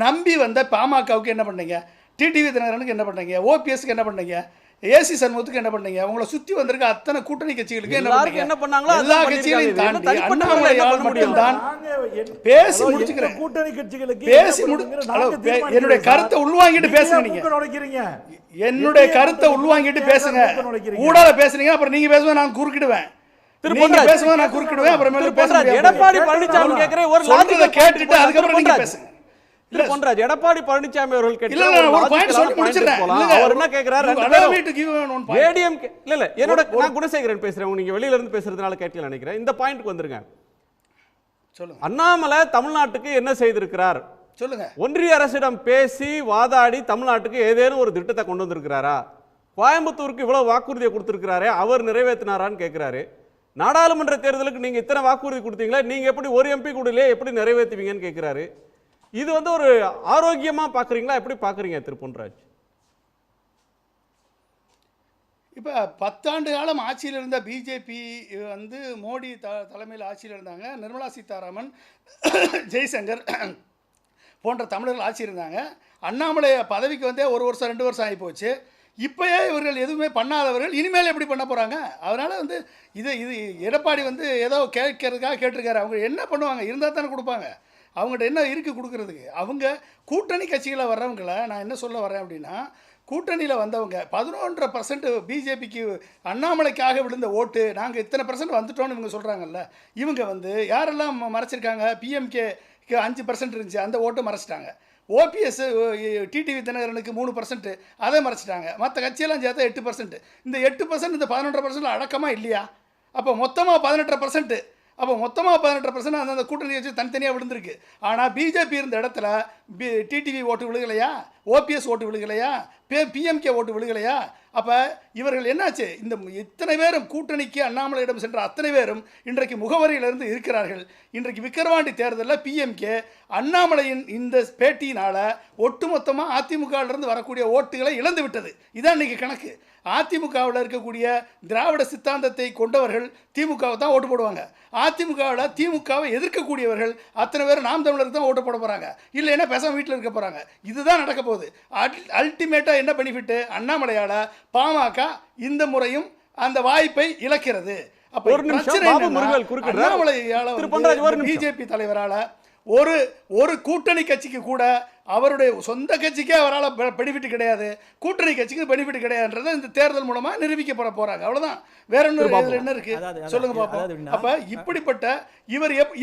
நம்பி வந்த பாமகவுக்கு என்ன பண்ணீங்க? டிடிவி தினகரனுக்கு என்ன பண்ணீங்க? ஓபிஎஸ்க்கு என்ன பண்ணீங்க? ஏசி சண்முகத்துக்கு என்ன பண்ணீங்க? உங்களை சுத்தி வந்திருக்க அத்தனை கூட்டணி கட்சிகளுக்கு என்ன பண்ணாங்களோ எல்லா கட்சிகளையும் தாண்டி அண்ணாமலையால் மட்டும்தான் பேசி முடிச்சுக்கிறேன். கூட்டணி கட்சிகளுக்கு பேசி என்னுடைய கருத்தை உள்வாங்கிட்டு பேசுங்க. நீங்க என்னுடைய கருத்தை உள்வாங்கிட்டு பேசுங்க. ஊடால பேசுறீங்க, அப்புறம் நீங்க பேசுவேன், நான் குறுக்கிடுவேன். பேசுவேன், நான் குறுக்கிடுவேன். அப்புறம் எடப்பாடி பழனிசாமி கேட்கிறேன், ஒரு லாஜிக்கை கேட்டுட்டு அதுக்கப்புறம் நீங்க பேசுங்க. பொன்ராஜ், எடப்பாடி பழனிசாமி அவர்கள் நான் குணசேகரன் பேசுறேன், நீங்க வெளியில இருந்து பேசுறதுனால கேட்கல நினைக்கிறேன். இந்த பாயிண்ட்க்கு வந்துருங்க. அண்ணாமலை தமிழ்நாட்டுக்கு என்ன செய்திருக்கிறார் சொல்லுங்க. ஒன்றிய அரசிடம் பேசி வாதாடி தமிழ்நாட்டுக்கு ஏதேனும் ஒரு திட்டத்தை கொண்டு வந்திருக்கிறாரா? கோயம்புத்தூருக்கு இவ்வளவு வாக்குறுதியை கொடுத்திருக்கிறாரே, அவர் நிறைவேற்றினாரான்னு கேட்கிறாரு. நாடாளுமன்ற தேர்தலுக்கு நீங்க இத்தனை வாக்குறுதி கொடுத்தீங்களா, நீங்க எப்படி ஒரு எம்பி கூடலே எப்படி நிறைவேற்றுவீங்கன்னு கேட்கிறாரு. இது வந்து ஒரு ஆரோக்கியமா பாக்குறீங்களா, எப்படி பாக்குறீங்க திரு பொன்ராஜ்? இப்போ 10 ஆண்டு காலம் ஆட்சியில் இருந்த பிஜேபி வந்து மோடி தலைமையில் ஆட்சியில் இருந்தாங்க. நிர்மலா சீதாராமன், ஜெய்சங்கர் போன்ற தமிழர்கள் ஆட்சி இருந்தாங்க. அண்ணாமலை பதவிக்கு வந்தே 1 வருஷம் 2 வருஷம் ஆகி போச்சு. இப்போயே இவர்கள் எதுவுமே பண்ணாதவர்கள் இனிமேல் எப்படி பண்ண போகிறாங்க? அதனால் வந்து இது எடப்பாடி வந்து ஏதோ கேட்கறதுக்காக கேட்டிருக்காரு. அவங்க என்ன பண்ணுவாங்க? இருந்தால் தானே கொடுப்பாங்க. அவங்கள்ட்ட என்ன இருக்குது கொடுக்குறதுக்கு? அவங்க கூட்டணி கட்சிகளை வர்றவங்களை நான் என்ன சொல்ல வரேன் அப்படின்னா, கூட்டணியில் வந்தவங்க 11% பிஜேபிக்கு அண்ணாமலைக்காக விழுந்த ஓட்டு நாங்கள் இத்தனை % வந்துட்டோன்னு இவங்க சொல்கிறாங்கல்ல, இவங்க வந்து யாரெல்லாம் மறைச்சிருக்காங்க? பிஎம்கேக்கு 5% இருந்துச்சு, அந்த ஓட்டை மறைச்சிட்டாங்க. ஓபிஎஸ் டிடிவி தினகரனுக்கு 3% அதை மறைச்சிட்டாங்க. மற்ற கட்சியெல்லாம் சேர்த்தா 8%. இந்த 8% இந்த 11% அடக்கமாக இல்லையா? அப்போ மொத்தமாக 18%. அப்போ மொத்தமாக 18% அந்த கூட்டணி வச்சு தனித்தனியாக விழுந்திருக்கு. ஆனால் பிஜேபி இருந்த இடத்துல டிடிவி ஓட்டு விழுகலையா? ஓபிஎஸ் ஓட்டு விழுகலையா? பிஎம்கே ஓட்டு விழுகலையா? அப்போ இவர்கள் என்னாச்சு? இந்த இத்தனை பேரும் கூட்டணிக்கு அண்ணாமலையிடம் சென்ற அத்தனை பேரும் இன்றைக்கு முகவரியிலிருந்து இருக்கிறார்கள். இன்றைக்கு விக்கிரவாண்டி தேர்தலில் பிஎம்கே அண்ணாமலையின் இந்த பேட்டியினால் ஒட்டுமொத்தமாக அதிமுகவிலிருந்து வரக்கூடிய ஓட்டுகளை இழந்து விட்டது. இதான் இன்றைக்கி கணக்கு. அதிமுகவில் இருக்கக்கூடிய திராவிட சித்தாந்தத்தை கொண்டவர்கள் திமுகவை தான் ஓட்டு போடுவாங்க. அதிமுகவில் திமுகவை எதிர்க்கக்கூடியவர்கள் அத்தனை பேர் நாம் தமிழருக்கு தான் ஓட்டு போட போகிறாங்க. இல்லைன்னா பேசாமல் வீட்டில் இருக்க போகிறாங்க. இதுதான் நடக்க போகுது. அல்டிமேட்டாக என்ன பெனிஃபிட்டு? அண்ணாமலையால் பாமக இந்த முறையும் அந்த வாய்ப்பை இழக்கிறது. அப்போ அண்ணாமலையால் பிஜேபி தலைவரால் ஒரு கூட்டணி கட்சிக்கு கூட அவருடைய சொந்த கட்சிக்கே அவரால் பெனிஃபிட் கிடையாது, கூட்டணி கட்சிக்கு பெனிஃபிட் கிடையாதுன்றதை இந்த தேர்தல் மூலமாக நிரூபிக்கப்பட போகிறாங்க. அவ்வளோதான், வேற ஒன்று என்ன இருக்குது சொல்லுங்க பார்ப்போம். அப்போ இப்படிப்பட்ட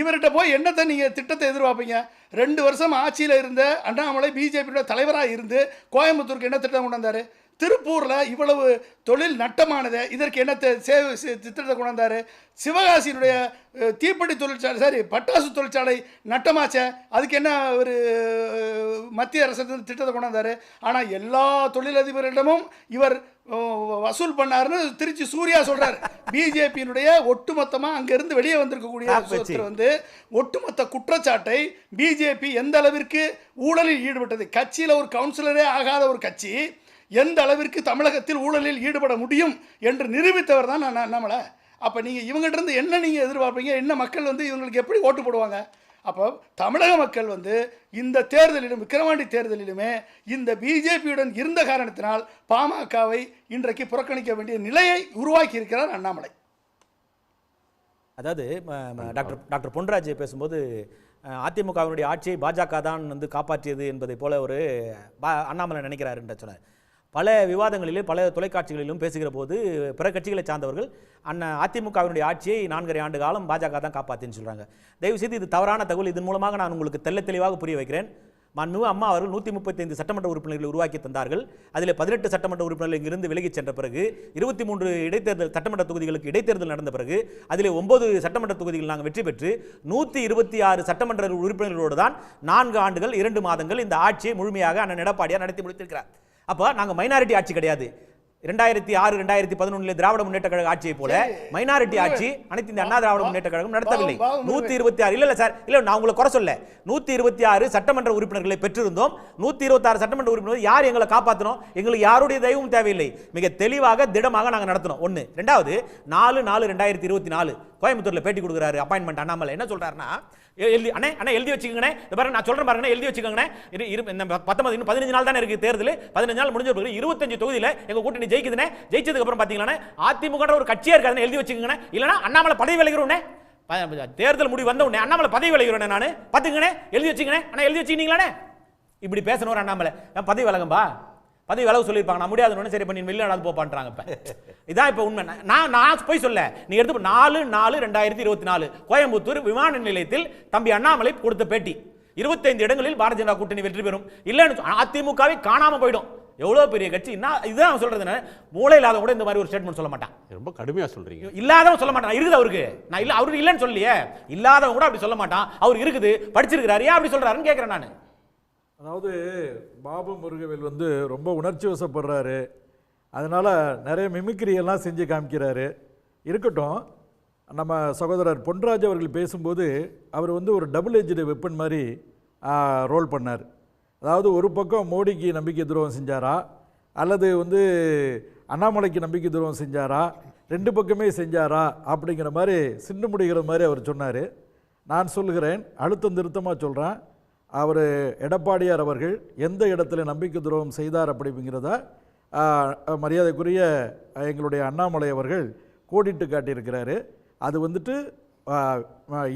இவர்கிட்ட போய் என்னத்தை நீங்கள் திட்டத்தை எதிர்பார்ப்பீங்க? 2 வருஷம் ஆட்சியில் இருந்த அண்ணாமலை பிஜேபியோட தலைவராக இருந்து கோயம்புத்தூருக்கு என்ன திட்டம் கொண்டு வந்தார்? திருப்பூரில் இவ்வளவு தொழில் நட்டமானது, இதற்கு என்ன திட்டத்தை கொண்டு வந்தார்? சிவகாசியினுடைய தீப்பெட்டி தொழிற்சாலை பட்டாசு தொழிற்சாலை நட்டமாச்ச, அதுக்கு என்ன ஒரு மத்திய அரசு திட்டத்தை கொண்டு வந்தார்? ஆனால் எல்லா தொழிலதிபர்களிடமும் இவர் வசூல் பண்ணாருன்னு திருச்சி சூர்யா சொல்றாரு. பிஜேபியினுடைய ஒட்டுமொத்தமாக அங்கிருந்து வெளியே வந்திருக்கக்கூடிய ஒட்டுமொத்த குற்றச்சாட்டை பிஜேபி எந்த அளவிற்கு ஊழலில் ஈடுபட்டது, கட்சியில் ஒரு கவுன்சிலரே ஆகாத ஒரு கட்சி எந்த அளவிற்கு தமிழகத்தில் ஊழலில் ஈடுபட முடியும் என்று நிரூபித்தவர் தான் அண்ணாமலை. அப்போ நீங்கள் இவங்ககிட்ட இருந்து என்ன நீங்கள் எதிர்பார்ப்பீங்க? என்ன மக்கள் இவங்களுக்கு எப்படி ஓட்டு போடுவாங்க? அப்போ தமிழக மக்கள் இந்த தேர்தலிலும் விக்கிரவாண்டி தேர்தலிலுமே இந்த பிஜேபியுடன் இருந்த காரணத்தினால் பாமகவை இன்றைக்கு புறக்கணிக்க வேண்டிய நிலையை உருவாக்கி இருக்கிறார் அண்ணாமலை. அதாவது டாக்டர் பொன்ராஜ் பேசும்போது அதிமுகவினுடைய ஆட்சியை பாஜக தான் காப்பாற்றியது என்பதை போல ஒரு அண்ணாமலை நினைக்கிறார் என்று சொன்னார். பல விவாதங்களிலும் பல தொலைக்காட்சிகளிலும் பேசுகிற போது பிற கட்சிகளை சார்ந்தவர்கள் அதிமுகவினுடைய ஆட்சியை 4.5 ஆண்டு காலம் பாஜக தான் காப்பாற்றின்னு சொல்கிறாங்க. தயவுசெய்து இது தவறான தகவல். இதன் மூலமாக நான் உங்களுக்கு தெளிவாக புரிய வைக்கிறேன். மாண்புமிகு அம்மா அவர்கள் 135 சட்டமன்ற உறுப்பினர்களை உருவாக்கி தந்தார்கள். அதில் 18 சட்டமன்ற உறுப்பினர்கள் இங்கிருந்து விலகிச் சென்ற பிறகு 23 இடைத்தேர்தல் சட்டமன்ற தொகுதிகளுக்கு இடைத்தேர்தல் நடந்த பிறகு அதில் 9 சட்டமன்ற தொகுதிகள் நாங்கள் வெற்றி பெற்று 126 சட்டமன்ற உறுப்பினர்களோடு தான் 4 ஆண்டுகள் 2 மாதங்கள் இந்த ஆட்சியை முழுமையாக அண்ணன் எடப்பாடியார் நடத்தி முடித்திருக்கிறார். அப்போ நாங்கள் மைனாரிட்டி ஆட்சி கிடையாது. 2006 2011 திராவிட முன்னேற்ற கழக ஆட்சியை போல மைனாரிட்டி ஆட்சி அனைத்து இந்த அண்ணா திராவிட முன்னேற்ற கழகம் நடத்தவில்லை. 126 இல்ல சார், இல்ல நான் உங்களை குறை சொல்ல, 126 சட்டமன்ற உறுப்பினர்களை பெற்றிருந்தோம். 126 சட்டமன்ற உறுப்பினர்கள் யார் எங்களை காப்பாற்றணும்? எங்களுக்கு யாருடைய தயவும் தேவையில்லை. மிக தெளிவாக திடமாக நாங்கள் நடத்தணும். ஒன்று. ரெண்டாவது, 4/4/2024 கோயம்புத்தூர்ல பேட்டி கொடுக்குறாரு அப்பாயின்மெண்ட் அண்ணாமலை. என்ன சொல்றாருன்னா, எழுதி வச்சுக்கோங்க, நான் சொல்றேன் பாருங்க, எழுதி வச்சுக்கோங்க. 15 நாள் தானே இருக்கு தேர்தல், 15 நாள் முடிஞ்ச பிறகு 25 தொகுதியில எங்க கூட்டணி ஜெயிக்குதுனே, ஜெயிச்சதுக்கு அப்புறம் பாத்தீங்கன்னா அதிமுக ஒரு கட்சியா இருக்காதுன்னு எழுதி வச்சுக்கோங்க. இல்லனா அண்ணாமலை பதவி விலகிறோனே, தேர்தல் முடிவு வந்த உடனே அண்ணாமலை பதவி விலகிறோனே, நான் பாத்துக்கங்க, எழுதி வச்சுக்கோங்க. ஆனா எழுதி வச்சுக்கிட்டீங்களானே, இப்படி பேசணும் அண்ணாமலை. பதவி விலகும்பா, பதவி விலகு சொல்லியிருப்பாங்க, நான் முடியாதுன்னு சரி பண்ணி வெளிநாடு போப்பான்றாங்க. இப்ப இதான் இப்ப உண்மை. நான் போய் சொல்ல, நீ எடுத்து 4/4/2024 கோயம்புத்தூர் விமான நிலையத்தில் தம்பி அண்ணாமலை கொடுத்த பேட்டி, 25 இடங்களில் பாரதிய ஜனதா கூட்டணி வெற்றி பெறும், இல்லன்னு அதிமுகவை காணாம போயிடும். எவ்வளவு பெரிய கட்சி. இதுதான் சொல்றது, மூளை இல்லாத கூட இந்த மாதிரி ஒரு ஸ்டேட்மெண்ட் சொல்ல மாட்டான். ரொம்ப கடுமையா சொல்றீங்க. இல்லாதவன் சொல்ல மாட்டான், இருக்குது அவருக்கு. நான் இல்ல, அவருக்கு இல்லன்னு சொல்லியே, இல்லாதவன் கூட அப்படி சொல்ல மாட்டான். அவர் இருக்குது, படிச்சிருக்கிறாரு, ஏன் அப்படி சொல்றாருன்னு கேட்கிறேன் நான். அதாவது பாபு முருகவேல் ரொம்ப உணர்ச்சி வசப்படுறாரு, அதனால் நிறைய மிமிக்ரியெல்லாம் செஞ்சு காமிக்கிறாரு. இருக்கட்டும், நம்ம சகோதரர் பொன்ராஜ் அவர்கள் பேசும்போது அவர் ஒரு டபுள் எட்ஜ்டு வெப்பன் மாதிரி ரோல் பண்ணார். அதாவது ஒரு பக்கம் மோடிக்கு நம்பிக்கை துரோகம் செஞ்சாரா, அல்லது அண்ணாமலைக்கு நம்பிக்கை துரோகம் செஞ்சாரா, 2 பக்கமே செஞ்சாரா அப்படிங்கிற மாதிரி சிண்டு முடிகிற மாதிரி அவர் சொன்னார். நான் சொல்கிறேன், அழுத்தம் திருத்தமாக சொல்கிறேன், அவர் எடப்பாடியார் அவர்கள் எந்த இடத்துல நம்பிக்கை துரோகம் செய்தார் அப்படிங்கிறத மரியாதைக்குரிய எங்களுடைய அண்ணாமலை அவர்கள் கோடிட்டு காட்டியிருக்கிறாரு. அது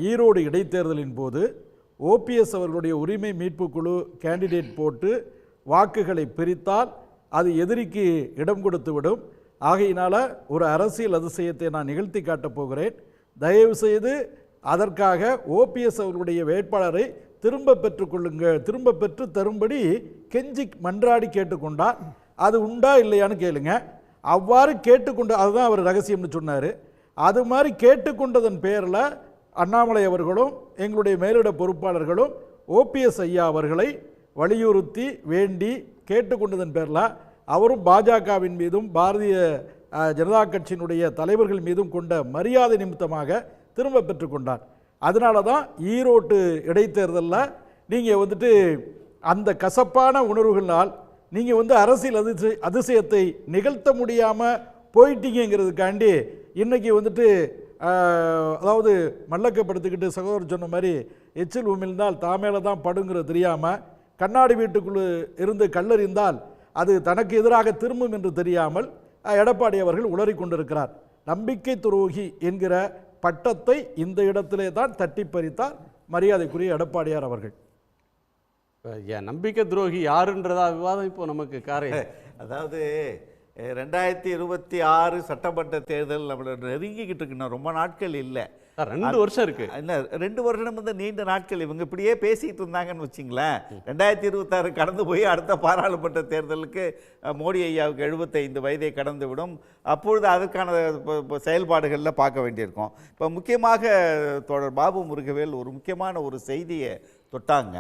ஈரோடு இடைத்தேர்தலின் போது ஓபிஎஸ் அவர்களுடைய உரிமை மீட்பு குழு கேண்டிடேட் போட்டு வாக்குகளை பிரித்தால் அது எதிரிக்கு இடம் கொடுத்து விடும். ஆகையினால் ஒரு அரசியல் அதிசயத்தை நான் நிகழ்த்தி காட்டப் போகிறேன். தயவு செய்து அதற்காக ஓபிஎஸ் அவர்களுடைய வேட்பாளரை திரும்ப பெற்றுக்கொள்ளுங்கள், திரும்ப பெற்று தரும்படி கெஞ்சி மன்றாடி கேட்டுக்கொண்டார். அது உண்டா இல்லையான்னு கேளுங்க. அவ்வாறு கேட்டுக்கொண்டு, அதுதான் அவர் ரகசியம்னு சொன்னார். அது மாதிரி கேட்டுக்கொண்டதன் பேரில் அண்ணாமலை அவர்களும் எங்களுடைய மேலிட பொறுப்பாளர்களும் ஓபிஎஸ் ஐயா அவர்களை வலியுறுத்தி வேண்டி கேட்டுக்கொண்டதன் பேரில் அவரும் பாஜகவின் மீதும் பாரதிய ஜனதா கட்சியினுடைய தலைவர்கள் மீதும் கொண்ட மரியாதை நிமித்தமாக திரும்ப பெற்றுக்கொண்டார். அதனால தான் ஈரோட்டு இடைத்தேர்தலில் நீங்கள் அந்த கசப்பான உணர்வுகளால் நீங்கள் அரசியல் அதிசயத்தை நிகழ்த்த முடியாமல் போயிட்டீங்கிறதுக்காண்டி இன்றைக்கி அதாவது மல்லக்கப்படுத்திக்கிட்டு சகோதரர் சொன்ன மாதிரி எச்சில் உமிழ்ந்தால் தாமேல தான் படுங்கிறது தெரியாமல், கண்ணாடி வீட்டுக்குள்ளே இருந்து கல்லறிந்தால் அது தனக்கு எதிராக திரும்பும் என்று தெரியாமல் எடப்பாடி அவர்கள் உளறி கொண்டிருக்கிறார். நம்பிக்கை துரோகி என்கிற பட்டத்தை இந்த இடத்திலே தான் தட்டி பறித்தார் மரியாதைக்குரிய எடப்பாடியார் அவர்கள். என் நம்பிக்கை துரோகி யாருன்றதா விவாதம் இப்போ நமக்கு காரை. அதாவது 2026 சட்டமன்ற தேர்தல் நம்மளை நெருங்கிக்கிட்டு இருக்குன்னா ரொம்ப நாட்கள் இல்லை, 2 வருஷம் இருக்கு. என்ன 2 வருடம் வந்து நீண்ட நாட்கள். இவங்க இப்படியே பேசிட்டு இருந்தாங்கன்னு வச்சிங்களேன், 2026 கடந்து போய் அடுத்த பாராளுமன்ற தேர்தலுக்கு மோடி ஐயாவுக்கு 75 வயதை கடந்து விடும். அப்பொழுது அதற்கான செயல்பாடுகளில் பார்க்க வேண்டியிருக்கும். இப்போ முக்கியமாக தோழர் பாபு முருகவேல் ஒரு முக்கியமான ஒரு செய்தியை தொட்டாங்க.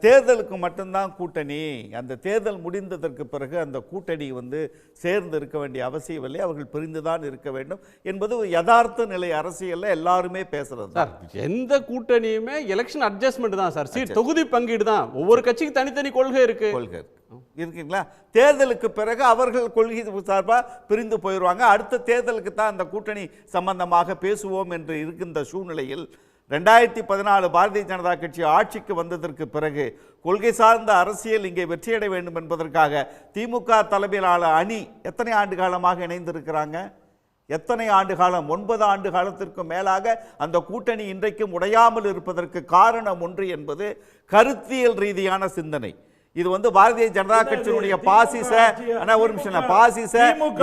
தேர்தலுக்கு மட்டும்தான் கூட்டணி, அந்த தேர்தல் முடிந்ததற்கு பிறகு அந்த கூட்டணி வந்து சேர்ந்து இருக்க வேண்டிய அவசியம் இல்லை, அவர்கள் பிரிந்துதான் இருக்க வேண்டும் என்பது யதார்த்த நிலை அரசியலில் எல்லாருமே பேசுறது சார். எந்த கூட்டணியுமே எலெக்ஷன் அட்ஜஸ்ட்மெண்ட் தான் சார், தொகுதி பங்கீடு தான். ஒவ்வொரு கட்சிக்கு தனித்தனி கொள்கை இருக்கு இருக்குங்களா. தேர்தலுக்கு பிறகு அவர்கள் கொள்கை சார்பாக பிரிந்து போயிடுவாங்க. அடுத்த தேர்தலுக்கு தான் அந்த கூட்டணி சம்பந்தமாக பேசுவோம் என்று இருக்கின்ற சூழ்நிலையில் 2014 பாரதிய ஜனதா கட்சி ஆட்சிக்கு வந்ததற்கு பிறகு கொள்கை சார்ந்த அரசியல் இங்கே வெற்றியடைய வேண்டும் என்பதற்காக திமுக தலைமையிலான அணி எத்தனை ஆண்டு காலமாக இணைந்திருக்கிறாங்க? எத்தனை ஆண்டு காலம்? 9 ஆண்டு காலத்திற்கு மேலாக அந்த கூட்டணி இன்றைக்கும் உடையாமல் இருப்பதற்கு காரணம் ஒன்று என்பது கருத்தியல் ரீதியான சிந்தனை. இது வந்து பாரதிய ஜனதா கட்சியினுடைய பாசிச ஒரு நிமிஷம் பாசிச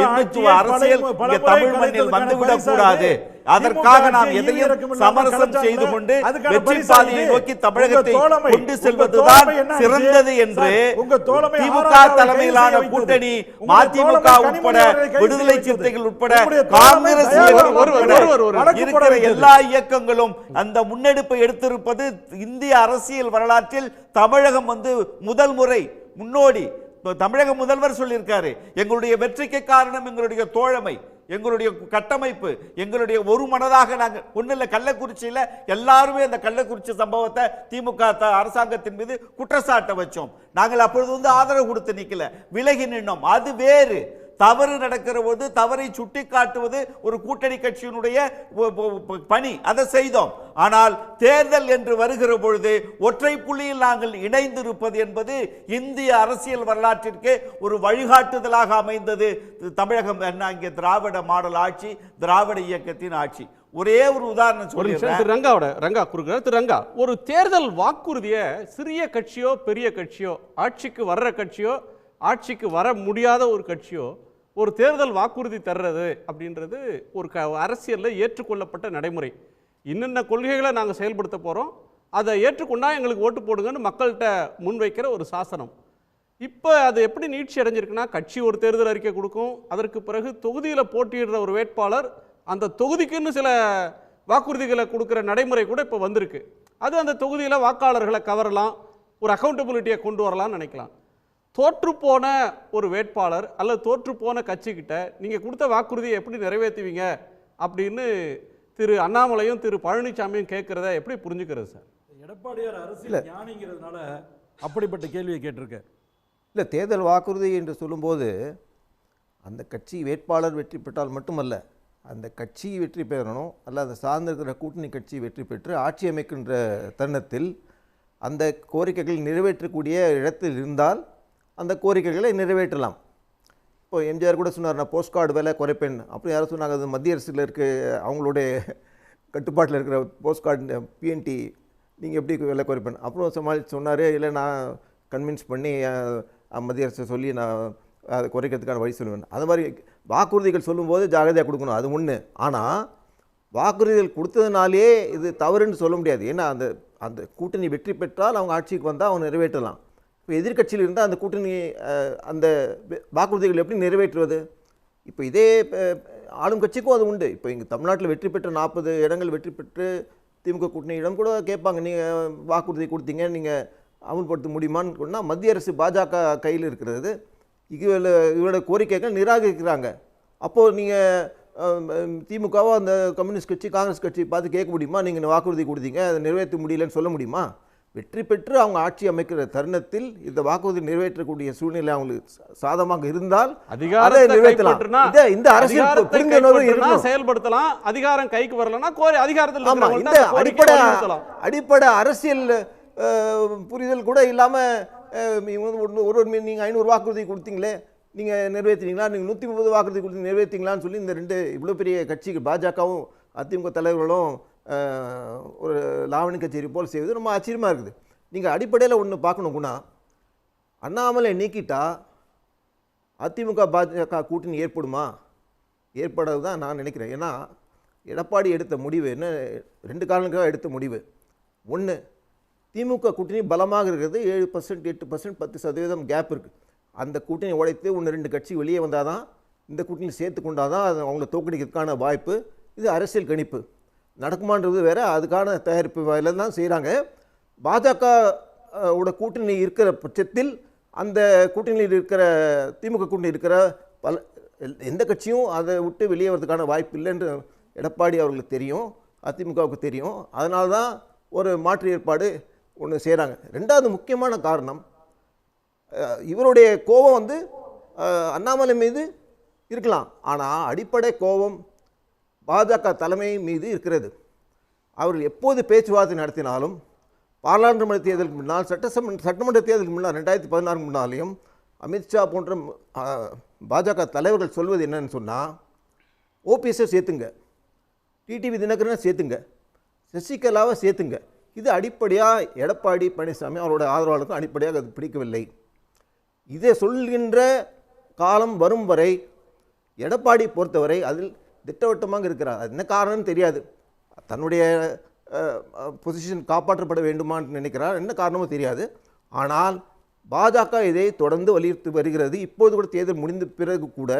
இந்துத்துவ அரசியல் இங்கே தமிழ் மண்ணில் வந்துவிடக் கூடாது. அதற்காக நாம் எதையும் சமரசம் செய்து கொண்டு வெற்றி பாதையை நோக்கி தமிழகத்தை கொண்டு செல்வதுதான் சிறந்தது என்று திமுக தலைமையிலான கூட்டணி, மதிமுக உட்பட, விடுதலை சிறுத்தைகள் உட்பட, காங்கிரஸ் இருக்கிற எல்லா இயக்கங்களும் அந்த முன்னெடுப்பை எடுத்திருப்பது இந்திய அரசியல் வரலாற்றில் தமிழகம் வந்து முதல் முறை முன்னோடி. தமிழக முதல்வர் சொல்லியிருக்காரு, எங்களுடைய வெற்றிக்கு காரணம் எங்களுடைய தோழமை, எங்களுடைய கட்டமைப்பு, எங்களுடைய ஒரு மனதாக நாங்கள் ஒன்றும் இல்லை. கள்ளக்குறிச்சியில் எல்லாருமே அந்த கள்ளக்குறிச்சி சம்பவத்தை திமுக அரசாங்கத்தின் மீது குற்றச்சாட்டை வச்சோம். நாங்கள் அப்பொழுது வந்து ஆதரவு கொடுத்து நிற்கல, விலகி நின்னோம். அது வேறு. தவறு நடக்கிற போது தவறை சுட்டி காட்டுவது ஒரு கூட்டணி கட்சியினுடைய பணி, அதை செய்தோம். ஆனால் தேர்தல் என்று வருகிற பொழுது ஒற்றை புள்ளியில் நாங்கள் இணைந்திருப்பது என்பது இந்திய அரசியல் வரலாற்றிற்கு ஒரு வழிகாட்டுதலாக அமைந்தது. தமிழகம் என்ன, இங்கே திராவிட மாடல் ஆட்சி, திராவிட இயக்கத்தின் ஆட்சி. ஒரே ஒரு உதாரணம் ரங்கா, ஒரு தேர்தல் வாக்குறுதியை சிறிய கட்சியோ பெரிய கட்சியோ, ஆட்சிக்கு வர்ற கட்சியோ ஆட்சிக்கு வர முடியாத ஒரு கட்சியோ ஒரு தேர்தல் வாக்குறுதி தர்றது அப்படின்றது ஒரு அரசியலில் ஏற்றுக்கொள்ளப்பட்ட நடைமுறை. இன்னென்ன கொள்கைகளை நாங்கள் செயல்படுத்த போகிறோம், அதை ஏற்றுக்கொண்டா எங்களுக்கு ஓட்டு போடுங்கன்னு மக்கள்கிட்ட முன்வைக்கிற ஒரு சாசனம். இப்போ அது எப்படி நீட்சி அடைஞ்சிருக்குன்னா, கட்சி ஒரு தேர்தல் அறிக்கை கொடுக்கும், அதற்கு பிறகு தொகுதியில் போட்டியிடுற ஒரு வேட்பாளர் அந்த தொகுதிக்குன்னு சில வாக்குறுதிகளை கொடுக்குற நடைமுறை கூட இப்போ வந்திருக்கு. அது அந்த தொகுதியில் வாக்காளர்களை கவரலாம், ஒரு அக்கௌண்டபிலிட்டியை கொண்டு வரலாம்னு நினைக்கலாம். தோற்றுப்போன ஒரு வேட்பாளர் அல்லது தோற்றுப்போன கட்சிக்கிட்ட நீங்கள் கொடுத்த வாக்குறுதியை எப்படி நிறைவேற்றுவீங்க அப்படின்னு திரு அண்ணாமலையும் திரு பழனிசாமியும் கேட்குறத எப்படி புரிஞ்சுக்கிறது சார்? எடப்பாடியார் அரசியல் ஞானிங்கிறதுனால அப்படிப்பட்ட கேள்வியை கேட்டிருக்கேன். இல்லை, தேர்தல் வாக்குறுதி என்று சொல்லும்போது அந்த கட்சி வேட்பாளர் வெற்றி பெற்றால் மட்டுமல்ல, அந்த கட்சி வெற்றி பெறணும், அல்ல அதை சார்ந்திருக்கிற கூட்டணி கட்சி வெற்றி பெற்று ஆட்சி அமைக்கின்ற தருணத்தில் அந்த கோரிக்கைகள் நிறைவேற்றக்கூடிய இடத்தில் இருந்தால் அந்த கோரிக்கைகளை நிறைவேற்றலாம். இப்போ எம்ஜிஆர் கூட சொன்னார், நான் போஸ்ட் கார்டு விலை குறைப்பேன். அப்படி யாரும் சொன்னாங்க, அது மத்திய அரசில் இருக்க அவங்களுடைய கட்டுப்பாட்டில் இருக்கிற போஸ்ட் கார்டு பிஎன்டி நீங்கள் எப்படி விலை குறைப்பேன். அப்புறம் சொன்னார், இல்லை நான் கன்வின்ஸ் பண்ணி மத்திய அரசை சொல்லி நான் அதை குறைக்கிறதுக்கான வழி சொல்லுவேன். அது மாதிரி வாக்குறுதிகள் சொல்லும்போது ஜாகிரதையாக கொடுக்கணும், அது ஒன்று. ஆனால் வாக்குறுதிகள் கொடுத்ததுனாலே இது தவறுன்னு சொல்ல முடியாது. ஏன்னா அந்த அந்த கூட்டணி வெற்றி பெற்றால் அவங்க ஆட்சிக்கு வந்தால் அவங்க நிறைவேற்றலாம். இப்போ எதிர்கட்சியில் இருந்தால் அந்த கூட்டணி அந்த வாக்குறுதிகள் எப்படி நிறைவேற்றுவது? இப்போ இதே ஆளும் கட்சிக்கும் அது உண்டு. இப்போ இங்கே தமிழ்நாட்டில் வெற்றி பெற்ற 40 இடங்கள் வெற்றி பெற்று திமுக கூட்டணியிடம் கூட கேட்பாங்க, நீங்கள் வாக்குறுதி கொடுத்தீங்க, நீங்கள் அமுல்படுத்த முடியுமான்னு சொன்னால் மத்திய அரசு பாஜக கையில் இருக்கிறது, இவரோட கோரிக்கைகள் நிராகரிக்கிறாங்க. அப்போது நீங்கள் திமுகவோ அந்த கம்யூனிஸ்ட் கட்சி காங்கிரஸ் கட்சி பார்த்து கேட்க முடியுமா, நீங்கள் வாக்குறுதி கொடுத்தீங்க அதை நிறைவேற்ற முடியலன்னு சொல்ல முடியுமா? வெற்றி பெற்று அவங்க ஆட்சி அமைக்கிற தருணத்தில் இந்த வாக்குறுதி நிறைவேற்றக்கூடிய சூழ்நிலை அவங்களுக்கு சாதகமாக இருந்தால் அதை நிறைவேற்றலாம். இந்த அரசியல் செயல்படுத்தலாம். அதிகாரம் கைக்கு வரலன்னா அதிகாரத்தில் இந்த அடிப்படை அரசியல் புரிதல் கூட இல்லாமல் ஒரு நீங்கள் 500 வாக்குறுதி கொடுத்தீங்களே, நீங்கள் நிறைவேற்றினீங்களா, நீங்கள் 130 வாக்குறுதி கொடுத்து நிறைவேற்றிங்களான்னு சொல்லி இந்த ரெண்டு இவ்வளோ பெரிய கட்சிக்கு பாஜகவும் அதிமுக தலைவர்களும் ஒரு லாவணி கச்சேரி போல் செய்வது ரொம்ப ஆச்சரியமாக இருக்குது. நீங்கள் அடிப்படையில் ஒன்று பார்க்கணும்னா, அண்ணாமலை நீக்கிட்டா அதிமுக பாஜக கூட்டணி ஏற்படுமா? ஏற்படாது தான் நான் நினைக்கிறேன். ஏன்னா எடப்பாடி எடுத்த முடிவு என்ன, 2 காரணங்களுக்காக எடுத்த முடிவு. ஒன்று, திமுக கூட்டணி பலமாக இருக்கிறது. 7%, 8%, 10% கேப் இருக்குது. அந்த கூட்டணி உடைத்து 1-2 கட்சி வெளியே வந்தால் தான், இந்த கூட்டணி சேர்த்து கொண்டால் தான் அது அவங்கள தோக்கடிக்கிறதுக்கான வாய்ப்பு. இது அரசியல் கணிப்பு. நடக்குமான்றது வேறு, அதுக்கான தயாரிப்பு வேலை தான் செய்கிறாங்க. பாஜக ஓட கூட்டணி இருக்கிற பட்சத்தில் அந்த கூட்டணியில் இருக்கிற திமுக கூட்டணி இருக்கிற எந்த கட்சியும் அதை விட்டு வெளியே வரதுக்கான வாய்ப்பு இல்லைன்னு எடப்பாடி அவர்களுக்கு தெரியும், அதிமுகவுக்கு தெரியும். அதனால தான் ஒரு மாற்று ஏற்பாடு ஒன்று செய்கிறாங்க. 2வது முக்கியமான காரணம், இவருடைய கோபம் வந்து அண்ணாமலை மீது இருக்கலாம், ஆனால் அடிப்படை கோபம் பாஜக தலைமை மீது இருக்கிறது. அவர்கள் எப்போது பேச்சுவார்த்தை நடத்தினாலும், பாராளுமன்ற தேர்தலுக்கு முன்னால், சட்டமன்ற தேர்தலுக்கு முன்னால் 2016 முன்னாலேயும் அமித்ஷா போன்ற பாஜக தலைவர்கள் சொல்வது என்னன்னு சொன்னால், ஓபிஎஸ்ஸை சேர்த்துங்க, டிடிவி தினகரனை சேர்த்துங்க, சசிகலாவை சேர்த்துங்க. இது அடிப்படையாக எடப்பாடி பழனிசாமி அவரோட ஆதரவாளருக்கும் அடிப்படையாக அது பிடிக்கவில்லை. இதை சொல்கின்ற காலம் வரும் வரை எடப்பாடி பொறுத்தவரை அதில் திட்டவட்டமாக இருக்கிறார். அது என்ன காரணம்னு தெரியாது. தன்னுடைய பொசிஷன் காப்பாற்றப்பட வேண்டுமான்னு நினைக்கிறார், என்ன காரணமும் தெரியாது. ஆனால் பாஜக இதை தொடர்ந்து வலியுறுத்தி வருகிறது. இப்போது கூட தேர்தல் முடிந்த பிறகு கூட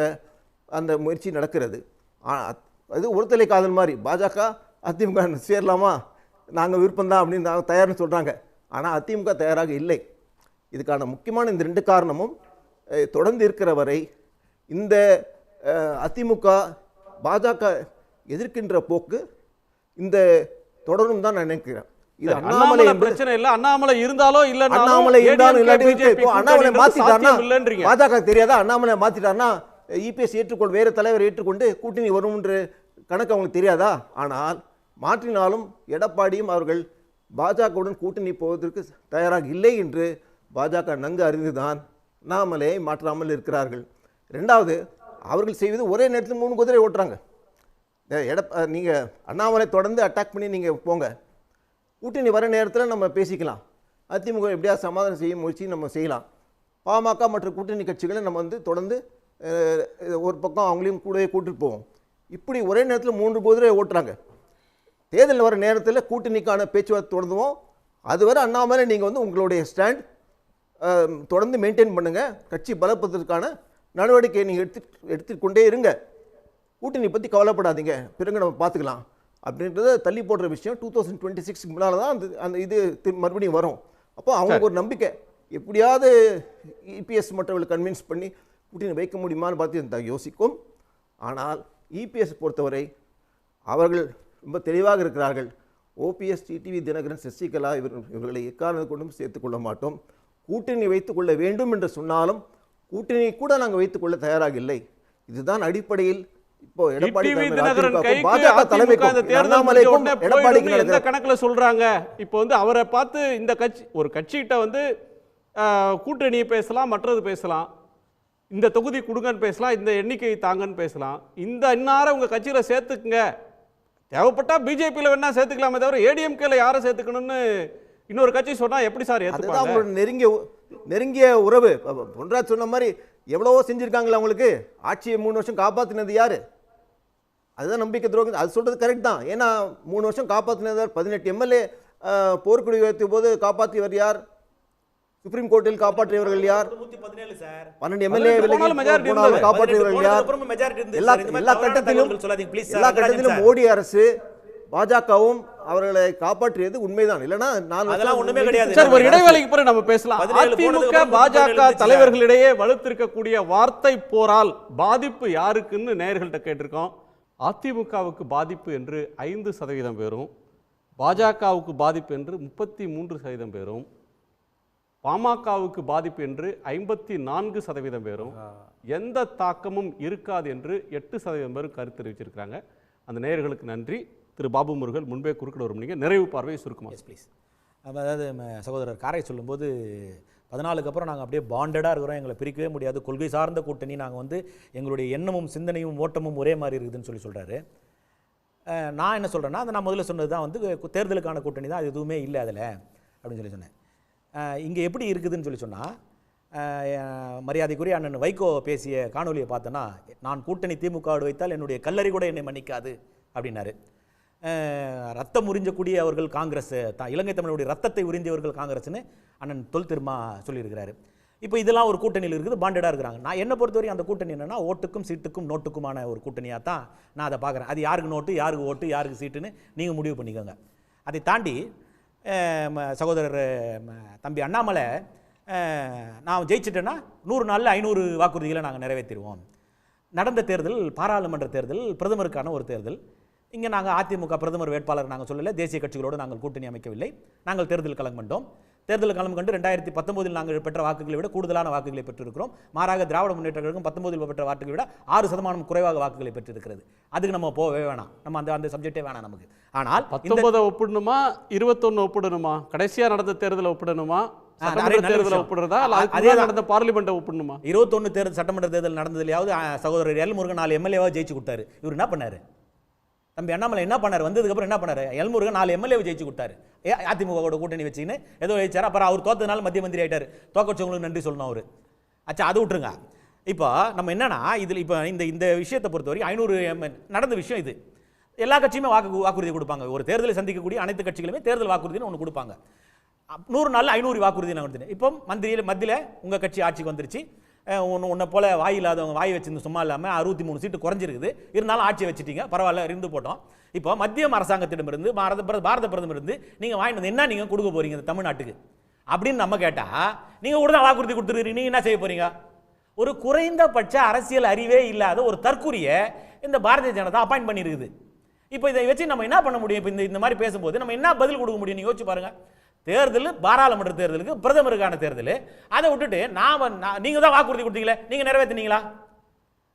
அந்த முயற்சி நடக்கிறது. அது ஒருதலை காதல் மாதிரி, பாஜக அதிமுக சேரலாமா, நாங்கள் விருப்பம்தான் அப்படின்னு நாங்கள் தயார்னு சொல்கிறாங்க. ஆனால் அதிமுக தயாராக இல்லை. இதுக்கான முக்கியமான இந்த 2 காரணமும் தொடர்ந்து இருக்கிற வரை இந்த அதிமுக பாஜக எதிர்க்கின்ற போக்கு இந்த தொடரும் தான் நான் நினைக்கிறேன். இது அண்ணாமலை பிரச்சனை இல்லை, அண்ணாமலை இருந்தாலோ இல்லை, அண்ணாமலை இருந்தாலும் இல்லாட்டி அண்ணாமலை மாத்திட்டாருன்னா பாஜக தெரியாதா? அண்ணாமலை மாத்திட்டாருன்னா இபிஎஸ் ஏற்றுக்கொண்டு வேறு தலைவர் ஏற்றுக்கொண்டு கூட்டணி வரும்ன்ற கணக்கு அவங்களுக்கு தெரியாதா? ஆனால் மாற்றினாலும் எடப்பாடியும் அவர்கள் பாஜகவுடன் கூட்டணி போவதற்கு தயாராக இல்லை என்று பாஜக நன்கு அறிந்துதான் அண்ணாமலையை மாற்றாமல் இருக்கிறார்கள். 2வது, அவர்கள் செய்வது ஒரே நேரத்தில் 3 குதிரை ஓட்டுறாங்க. நீங்கள் அண்ணாமலை தொடர்ந்து அட்டாக் பண்ணி நீங்கள் போங்க, கூட்டணி வர நேரத்தில் நம்ம பேசிக்கலாம், அதிமுக எப்படியா சமாதானம் செய்ய முயற்சி நம்ம செய்யலாம், பாமக மற்ற கூட்டணி கட்சிகளை நம்ம வந்து தொடர்ந்து ஒரு பக்கம் அவங்களையும் கூடவே கூட்டிட்டு போவோம். இப்படி ஒரே நேரத்தில் 3 குதிரை ஓட்டுறாங்க. தேர்தல் வர நேரத்தில் கூட்டணிக்கான பேச்சுவார்த்தை தொடர்ந்துவோம். அதுவரை அண்ணாமலை நீங்கள் வந்து உங்களுடைய ஸ்டாண்ட் தொடர்ந்து மெயின்டைன் பண்ணுங்கள், கட்சி பலப்படுத்துவதற்கான நடவடிக்கையை நீங்கள் எடுத்துக்கொண்டே இருங்க, கூட்டணி பற்றி கவலைப்படாதீங்க, பிறகு நம்ம பார்த்துக்கலாம் அப்படின்றத தள்ளி போடுற விஷயம் 2026 முன்னால் தான் அந்த இது மறுபடியும் வரும். அப்போ அவங்களுக்கு ஒரு நம்பிக்கை, எப்படியாவது இபிஎஸ் மற்றவர்களை கன்வின்ஸ் பண்ணி கூட்டணி வைக்க முடியுமான்னு பார்த்து யோசிக்கும். ஆனால் இபிஎஸ் பொறுத்தவரை அவர்கள் ரொம்ப தெளிவாக இருக்கிறார்கள். ஓபிஎஸ், டிடிவி தினகரன், சசிகலா இவர்களை எக்காரணத்தை கொண்டும் சேர்த்துக்கொள்ள மாட்டோம். கூட்டணி வைத்துக்கொள்ள வேண்டும் என்று சொன்னாலும் கூட்டணி கூட நாங்கள் வைத்துக்கொள்ள தயாராக இல்லை. இதுதான் அடிப்படையில் இப்போ எடப்பாடி கணக்குல சொல்றாங்க. இப்போ வந்து அவரை பார்த்து இந்த கட்சி ஒரு கட்சிகிட்ட வந்து கூட்டணியை பேசலாம், மற்றது பேசலாம், இந்த தொகுதி கொடுங்கன்னு பேசலாம், இந்த எண்ணிக்கை தாங்கன்னு பேசலாம், இந்த இன்னார உங்க கட்சியில சேர்த்துக்குங்க, தேவைப்பட்டா பிஜேபியில் வேணா சேர்த்துக்கலாமே தவிர ஏடிஎம்கேல யாரை சேர்த்துக்கணும்னு இன்னொரு கட்சி சொன்னா எப்படி சார் ஏற்றுப்பாங்க? நெருங்கிய உறவு. பொன்ராஜ் சொன்ன மாதிரி எவ்வளவோ செஞ்சிருக்காங்களா அவங்களுக்கு, ஆட்சியை 3 வருஷம் காப்பாற்றினது யாரு? அதுதான் நம்பிக்கை துரோகம். அது சொல்றது கரெக்ட் தான். ஏன்னா 3 வருஷம் காப்பாற்றினது 18 எம்எல்ஏ போர்க்குடி உயர்த்திய போது காப்பாற்றியவர் யார்? சுப்ரீம் கோர்ட்டில் காப்பாற்றியவர்கள் யார்? 12 எம்எல்ஏ காப்பாற்றியவர்கள் யார்? எல்லா கட்டத்திலும் மோடி அரசு பாஜகவும் அவர்களை காப்பாற்றியது உண்மைதான். இல்லனா ஒண்ணுமே கிடையாது. சார், ஒரு இடைவேளைக்கு பிறகு நம்ம பேசலாம். அதிமுக பாஜக தலைவர்களிடையே வலுத்திருக்கக்கூடிய வார்த்தை போரால் பாதிப்பு யாருக்குன்னு நேயர்கள்ட்ட கேட்டிருக்கோம். அதிமுகவுக்கு பாதிப்பு என்று 5% பேரும், பாஜகவுக்கு பாதிப்பு என்று 33% பேரும், பாமகவுக்கு பாதிப்பு என்று 54% பேரும், எந்த தாக்கமும் இருக்காது என்று 8% பேரும் கருத்து தெரிவிச்சிருக்காங்க. அந்த நேயர்களுக்கு நன்றி. திரு பாபு முருகல் முன்பே குறுக்கிட வரும், நீங்கள் நிறைவு பார்வையை சுருக்குமா? Yes please. அதாவது சகோதரர் காரை சொல்லும்போது 14க்கு அப்புறம் நாங்கள் அப்படியே பாண்டடாக இருக்கிறோம், எங்களை பிரிக்கவே முடியாது, கொள்கை சார்ந்த கூட்டணி, நாங்கள் வந்து எங்களுடைய எண்ணமும் சிந்தனையும் ஓட்டமும் ஒரே மாதிரி இருக்குதுன்னு சொல்கிறாரு. நான் என்ன சொல்கிறேன்னா, அதை நான் முதல்ல சொன்னது தான் வந்து தேர்தலுக்கான கூட்டணி தான், அது எதுவுமே இல்லை அதில் அப்படின்னு சொல்லி சொன்னேன். இங்கே எப்படி இருக்குதுன்னு சொல்லி சொன்னால், மரியாதைக்குரிய அண்ணன் வைகோ பேசிய காணொலியை பார்த்தோன்னா, நான் கூட்டணி திமுகவோடு வைத்தால் என்னுடைய கல்லறி கூட என்னை மன்னிக்காது அப்படின்னாரு. ரத்தம் உறிஞ்சக்கூடிய அவர்கள் காங்கிரஸ், இலங்கை தமிழனுடைய ரத்தத்தை உறிஞ்சவர்கள் காங்கிரஸ்னு அண்ணன் தொல் திருமா சொல்லியிருக்கிறாரு. இப்போ இதெல்லாம் ஒரு கூட்டணியில் இருக்குது, பாண்டடாக இருக்கிறாங்க. நான் என்னை பொறுத்தவரைக்கும் அந்த கூட்டணி என்னென்னா ஓட்டுக்கும் சீட்டுக்கும் நோட்டுக்குமான ஒரு கூட்டணியாக தான் நான் அதை பார்க்குறேன். அது யாருக்கு நோட்டு, யாருக்கு ஓட்டு, யாருக்கு சீட்டுன்னு நீங்கள் முடிவு பண்ணிக்கோங்க. அதை தாண்டி சகோதரர் தம்பி அண்ணாமலை, நான் ஜெயிச்சிட்டேன்னா 100 நாளில் 500 வாக்குறுதிகளை நாங்கள் நிறைவேற்றிடுவோம். நடந்த தேர்தல் பாராளுமன்ற தேர்தல், பிரதமருக்கான ஒரு தேர்தல். இங்கே நாங்கள் அதிமுக பிரதமர் வேட்பாளர் நாங்கள் சொல்லலை, தேசிய கட்சிகளோடு நாங்கள் கூட்டணி அமைக்கவில்லை. நாங்கள் தேர்தல் களம் கண்டோம். தேர்தல் களம் கண்டு 2019 நாங்கள் பெற்ற வாக்குகளை விட கூடுதலான வாக்குகளை பெற்றிருக்கிறோம். மாறாக திராவிட முன்னேற்ற கழகம் 19 பெற்ற வாக்குகளை விட 6% குறைவாக வாக்குகளை பெற்றிருக்கிறது. அதுக்கு நம்ம போகவே வேணாம், நம்ம அந்த சப்ஜெக்டே வேணாம் நமக்கு. ஆனால் 19 ஒப்பிடணுமா 21 ஒப்பிடணுமா, கடைசியாக நடந்த தேர்தலை ஒப்பிடணுமா, தேர்தலை ஒப்பிடுறதா, அதே நடந்த பார்லிமெண்ட்டை ஒப்பிடணுமா? 21 தேர்தல் சட்டமன்ற தேர்தல் நடந்ததுலையாவது சகோதரர் எல் முருகன் 4 எம்எல்ஏவாக ஜெயிச்சு கொடுத்தாரு. இவர் என்ன பண்ணாரு? தம்பி அண்ணாமலை என்ன பண்ணார்? வந்ததுக்கப்புறம் என்ன பண்ணார்? எல்முருகன் 4 எம்எல்ஏவை ஜெயிச்சு கொடுத்தாரு. அதிமுகவோட கூட்டணி வச்சுன்னு ஏதோ ஜெயிச்சார். அப்புறம் அவர் தோத்ததுனால மத்திய மந்திரி ஆகிட்டார். தோக்கச்சவங்களுக்கு நன்றி சொல்லணும் அவர். அச்சா, அது விட்டுருங்க. இப்போ நம்ம என்னன்னா, இதில் இப்போ இந்த விஷயத்தை பொறுத்தவரைக்கும் 500 நடந்த விஷயம் இது. எல்லா கட்சியுமே வாக்குறுதி கொடுப்பாங்க. ஒரு தேர்தலை சந்திக்கக்கூடிய அனைத்து கட்சிகளுமே தேர்தல் வாக்குறுதினு ஒன்று கொடுப்பாங்க. 100 நாளில் 500 வாக்குறுதி நான் கொடுத்தேன். இப்போ மத்தியில் உங்கள் கட்சி ஆட்சிக்கு வந்துருச்சு. உன்னை போல வாய் இல்லாதவங்க வாய் வச்சிருந்து சும்மா இல்லாமல் 63 சீட்டு குறைஞ்சிருக்குது. இருந்தாலும் ஆட்சியை வச்சுட்டீங்க, பரவாயில்ல, இருந்து போட்டோம். இப்போ மத்திய அரசாங்கத்திடமிருந்து பாரத பிரதமர் இருந்து நீங்கள் வாங்கினது என்ன நீங்கள் கொடுக்க போறீங்க இந்த தமிழ்நாட்டுக்கு அப்படின்னு நம்ம கேட்டால், நீங்கள் கூட தான் வாக்குறுதி கொடுத்துருக்கீங்க, நீங்கள் என்ன செய்ய போறீங்க? ஒரு குறைந்தபட்ச அரசியல் அறிவே இல்லாத ஒரு தற்கூரியை இந்த பாரதிய ஜனதா அப்பாயிண்ட் பண்ணியிருக்குது. இப்போ இதை வச்சு நம்ம என்ன பண்ண முடியும்? இப்போ இந்த மாதிரி பேசும்போது நம்ம என்ன பதில் கொடுக்க முடியும்? நீங்கள் யோசிச்சு பாருங்க. தேர்தல் பாராளுமன்ற தேர்தலுக்கு பிரதமருக்கான தேர்தல், அதை விட்டுட்டு நீங்கள் தான் வாக்குறுதி கொடுத்தீங்களே, நீங்கள் நிறைவேற்றினீங்களா?